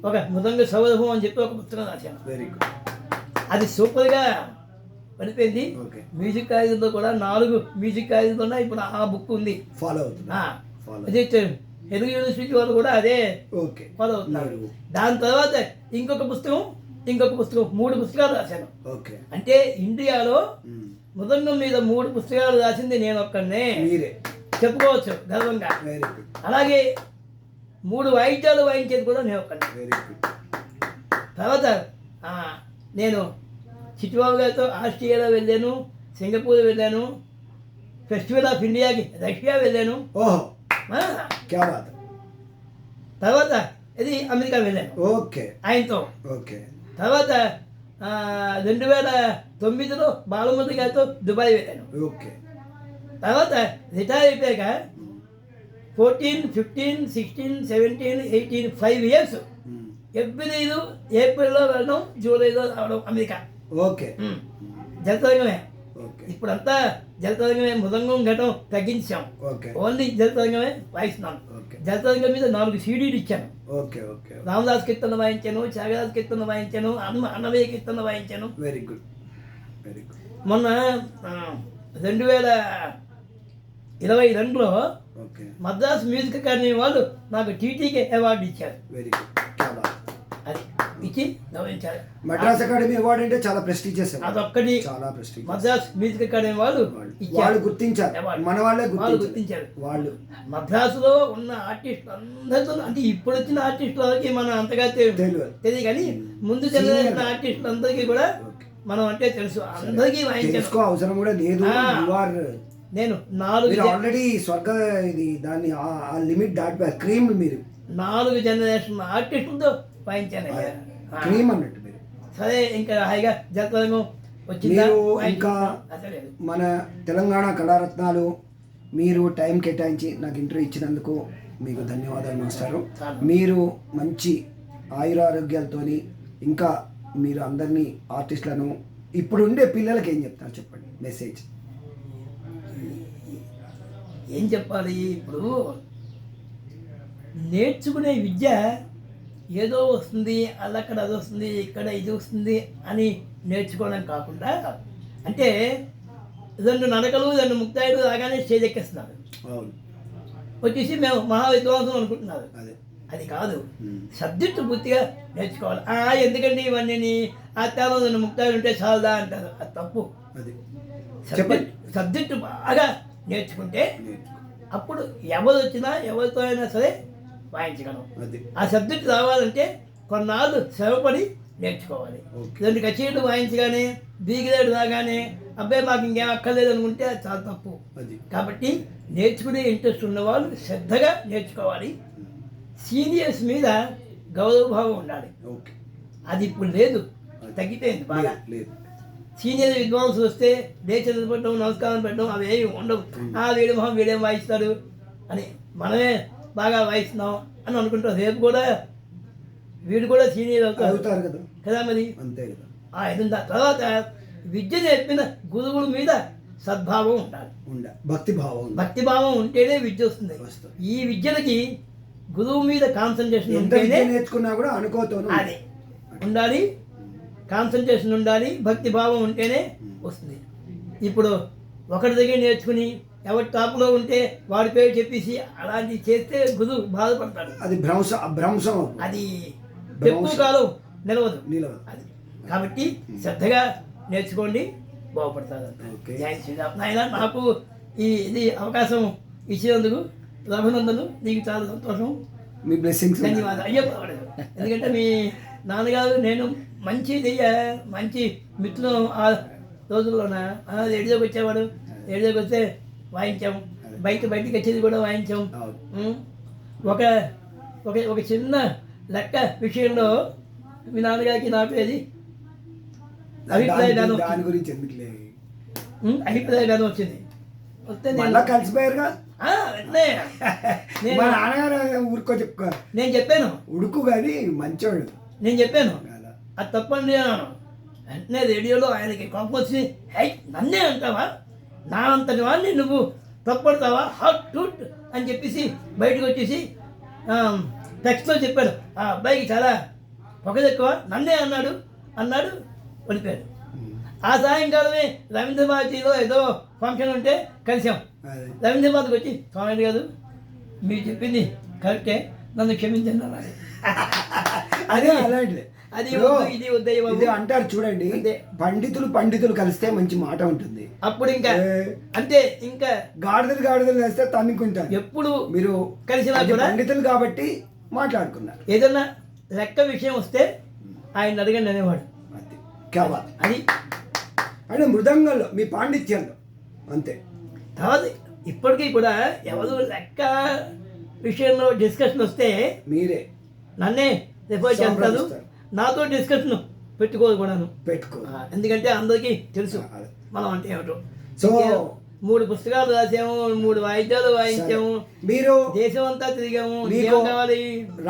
Speaker 2: ఒక మృదంగ సౌరభం అని చెప్పి ఒక పుస్తకం రాశాను. Very good. అది సూపర్గా పడిపోయింది. మ్యూజిక్ కాలేజీలో కూడా 4 మ్యూజిక్ కాలేజీలు ఉన్నాయి. ఇప్పుడు ఆ బుక్ ఉంది, ఫాలో అవుతున్నా. అదే తెలుగు యూనివర్సిటీ వాళ్ళు కూడా అదే ఫాలో అవుతున్నారు. దాని తర్వాత ఇంకొక పుస్తకం 3 పుస్తకాలు రాశాను. అంటే ఇండియాలో మృదంగం మీద 3 పుస్తకాలు రాసింది నేను ఒక్కనే చెప్పుకోవచ్చు గర్వంగా. అలాగే 3 వాయిద్యాలు వాయించేది కూడా నేను ఒక్కనే. తర్వాత నేను చిట్టుబాబు గారితో ఆస్ట్రేలియా వెళ్ళాను, సింగపూర్ వెళ్ళాను, ఫెస్టివల్ ఆఫ్ ఇండియాకి రష్యా వెళ్ళాను. తర్వాత ఇది అమెరికా వెళ్ళాను ఆయనతో. తర్వాత 2009లో బాలమురళి గారితో దుబాయ్ వెళ్ళాను. తర్వాత రిటైర్ అయిపోయాక 14, 15, 16, 17, 18 5 years ఎవ్రీ ఏప్రిల్లో వెళ్ళడం, జూలైలో రావడం అమెరికా. జలతరంగమే. ఇప్పుడంతా జలతరంగమే, మృదంగం ఘటం తగ్గించాం, ఓన్లీ జలతరంగమే వాయిస్తున్నాను. జలతరంగం మీద 4 CDలు ఇచ్చాను. రామదాస్ కీర్తన వాయించాను, త్యాగరాజ్ కీర్తన వాయించాను, అన్నమయ్య కీర్తన వాయించాను.
Speaker 1: Very good, very good.
Speaker 2: మొన్న 2022లో
Speaker 1: ఓకే,
Speaker 2: మద్రాస్ మ్యూజిక్ అకాడమీ వాళ్ళు నాకు టీటీకే అవార్డు ఇచ్చారు.
Speaker 1: Very good. క్యా బాత్.
Speaker 2: అది ఇచ్చి గౌరవించారు.
Speaker 1: మద్రాస్ అకాడమీ అవార్డు అంటే చాలా ప్రెస్టీజియస్,
Speaker 2: అదొక్కటి
Speaker 1: చాలా ప్రెస్టీజియస్.
Speaker 2: మద్రాస్ మ్యూజిక్ అకాడమీ వాళ్ళు
Speaker 1: వాళ్ళు గుర్తించారు, మన వాళ్ళే
Speaker 2: గుర్తించారు.
Speaker 1: వాళ్ళు
Speaker 2: మద్రాసులో ఉన్న ఆర్టిస్టులు అందరితో, అంటే ఇప్పుడు వచ్చిన ఆర్టిస్టులకి మనం అంతగా తెలియదు కానీ ముందు జనరేషన్ ఆర్టిస్టులు అందరికీ కూడా మనం అంటే తెలుసు, అందరికీ
Speaker 1: తెలుసుకో అవసరం కూడా లేదు.
Speaker 2: నేను 4
Speaker 1: ఆల్రెడీ స్వర్గ ఇది దాన్ని ఆ లిమిట్ దాటిపోయారు. క్రీమ్ మీరు
Speaker 2: 4 జనరేషన్ ఆర్టిస్టులతో వాయించాను.
Speaker 1: క్రీమ్ అన్నట్టు మీరు.
Speaker 2: సరే ఇంకా హాయిగా జలతరంగం వచ్చిందా?
Speaker 1: ఇంకా మన తెలంగాణ కళారత్నాలు మీరు టైం కేటాయించి నాకు ఇంటర్వ్యూ ఇచ్చినందుకు మీకు ధన్యవాదాలు మాస్టారు. మీరు మంచి ఆయురారోగ్యాలతోని ఇంకా మీరు అందరినీ ఆర్టిస్టులను ఇప్పుడు ఉండే పిల్లలకి ఏం చెప్తారు చెప్పండి, మెసేజ్
Speaker 2: ఏం చెప్పాలి? ఇప్పుడు నేర్చుకునే విద్య ఏదో వస్తుంది, అల్లక్కడ అది వస్తుంది, ఇక్కడ ఇది వస్తుంది అని నేర్చుకోవడం కాకుండా, అంటే 2 నడకలు 2 ముక్తాయిలు రాగానే స్టేజ్ ఎక్కేస్తున్నారు, వచ్చేసి మేము మహావిద్వాంసం అనుకుంటున్నారు. అది కాదు, సబ్జెక్టు పూర్తిగా నేర్చుకోవాలి. ఎందుకండి ఇవన్నీ ఆ తేలో 2 ముక్తాయిలు ఉంటే చాలదా అంటారు, అది తప్పు. సబ్జెక్టు బాగా నేర్చుకుంటే అప్పుడు ఎవరు వచ్చినా ఎవరితో అయినా సరే వాయించగలం. ఆ సబ్జెక్ట్ రావాలంటే కొన్నాళ్ళు శ్రమపడి నేర్చుకోవాలి. 2 కచేరీలు వాయించగానే బీగిరేడు రాగానే అబ్బాయి మాకు ఇంకేం అక్కర్లేదు అనుకుంటే అది చాలా తప్పు. కాబట్టి నేర్చుకునే ఇంట్రెస్ట్ ఉన్నవాళ్ళు శ్రద్ధగా నేర్చుకోవాలి. సీనియర్స్ మీద గౌరవభావం ఉండాలి. అది ఇప్పుడు లేదు, తగ్గిపోయింది బాగా. సీనియర్ విద్వాంసులు వస్తే లేచి పెట్టడం, నమస్కారం పెట్టడం అవి ఏమి ఉండవు. వీడి మొహం వీడేం వాయిస్తాడు అని మనమే బాగా వాయిస్తున్నాం అని అనుకుంటాం. రేపు కూడా వీడు కూడా సీనియర్ అవుతారు కదా మరి. అంతే కదా. తర్వాత విద్య నేర్పిన గురువుల మీద సద్భావం ఉండాలి, భక్తిభావం ఉంటేనే విద్య వస్తుంది. ఈ విద్యలకి గురువు మీద కాన్సన్ట్రేషన్ ఉంటేనే
Speaker 1: నేర్చుకున్నా కూడా అనుకోతాను
Speaker 2: అది ఉండాలి, కాన్సన్ట్రేషన్ ఉండాలి, భక్తిభావం ఉంటేనే వస్తుంది. ఇప్పుడు ఒకటి దగ్గర నేర్చుకుని ఎవరి టాప్లో ఉంటే వాడి పేరు చెప్పేసి అలాంటివి చేస్తే గురువు బాధపడతాడు.
Speaker 1: అది భ్రంశం,
Speaker 2: అది ఎక్కువ కాలం నిలవదు. అది కాబట్టి శ్రద్ధగా నేర్చుకోండి, బాగుపడతారు. నాయన నాకు ఇది అవకాశం ఇచ్చినందుకు అభినందనలు. నీకు చాలా సంతోషం,
Speaker 1: మీ బ్లెస్సింగ్స్,
Speaker 2: ధన్యవాదాలు. అయ్యో ఎందుకంటే మీ నాన్నగారు నేను మంచి మిత్రులు ఆ రోజుల్లోన. రేడియోకి వచ్చేవాడు, రేడియోకి వస్తే వాయించాము, బయటికి వచ్చేది కూడా వాయించాం. ఒక ఒక ఒక చిన్న లెక్క విషయంలో మీ నాన్నగారికి నాకు ఏది అభిప్రాయగానం వచ్చింది. వస్తే
Speaker 1: కలిసిపోయారుగా.
Speaker 2: నేను చెప్పాను
Speaker 1: ఉడుకు కానీ మంచోడు, నేను
Speaker 2: చెప్పాను అది తప్పండి అన్నాను. వెంటనే రేడియోలో ఆయనకి కోపం వచ్చి, హై నన్నే అంటావా, నా అంతటి వాడిని నువ్వు తప్పడతావా, హాట్ టూట్ అని చెప్పేసి బయటకు వచ్చేసి టెక్స్ట్లో చెప్పాడు. ఆ అబ్బాయికి చాలా పొగదెక్కువ, నన్నే అన్నాడు వెళ్ళిపోయాడు. ఆ సాయంకాలమే రవీంద్ర భారతిలో ఏదో ఫంక్షన్ ఉంటే కలిసాం. రవీంద్ర భారతికి వచ్చి, స్వామి గారు మీరు చెప్పింది కరెక్టే, నన్ను క్షమించండి అన్నాడు.
Speaker 1: అదే అలాంటిది.
Speaker 2: అది ఇది
Speaker 1: అంటారు చూడండి, పండితులు కలిస్తే మంచి మాట ఉంటుంది.
Speaker 2: అప్పుడు ఇంకా అంటే ఇంకా
Speaker 1: గాడిదలు కలిస్తే తన్నుకుంటారు.
Speaker 2: ఎప్పుడు
Speaker 1: మీరు
Speaker 2: కలిసినా కూడా
Speaker 1: పండితులు కాబట్టి మాట్లాడుకున్నారు.
Speaker 2: ఏదన్నా లెక్క విషయం వస్తే ఆయన అడగండి అనేవాడు. అది
Speaker 1: అంటే మృదంగంలో మీ పాండిత్యంలో అంతే.
Speaker 2: తర్వాత ఇప్పటికీ కూడా ఎవరు లెక్క విషయంలో డిస్కషన్ వస్తే
Speaker 1: మీరే
Speaker 2: నన్నే రిఫర్ చేస్తారు. నాతో డిస్కషన్ పెట్టుకోకూడదు, ఎందుకంటే అందరికీ తెలుసు మనం అంటే ఏమిటో.
Speaker 1: సో
Speaker 2: 3 పుస్తకాలు రాసాము, 3 వాయిద్యాలు వాయించాము,
Speaker 1: మీరు
Speaker 2: దేశం అంతా తిరిగాము. కావాలి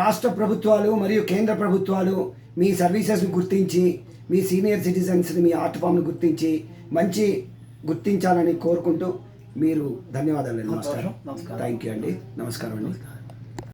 Speaker 1: రాష్ట్ర ప్రభుత్వాలు మరియు కేంద్ర ప్రభుత్వాలు మీ సర్వీసెస్ని గుర్తించి, మీ సీనియర్ సిటిజన్స్ని, మీ ఆర్ట్ ఫామ్ని గుర్తించి మంచి గుర్తించాలని కోరుకుంటూ మీరు ధన్యవాదాలు. థ్యాంక్ యూ అండి, నమస్కారం అండి.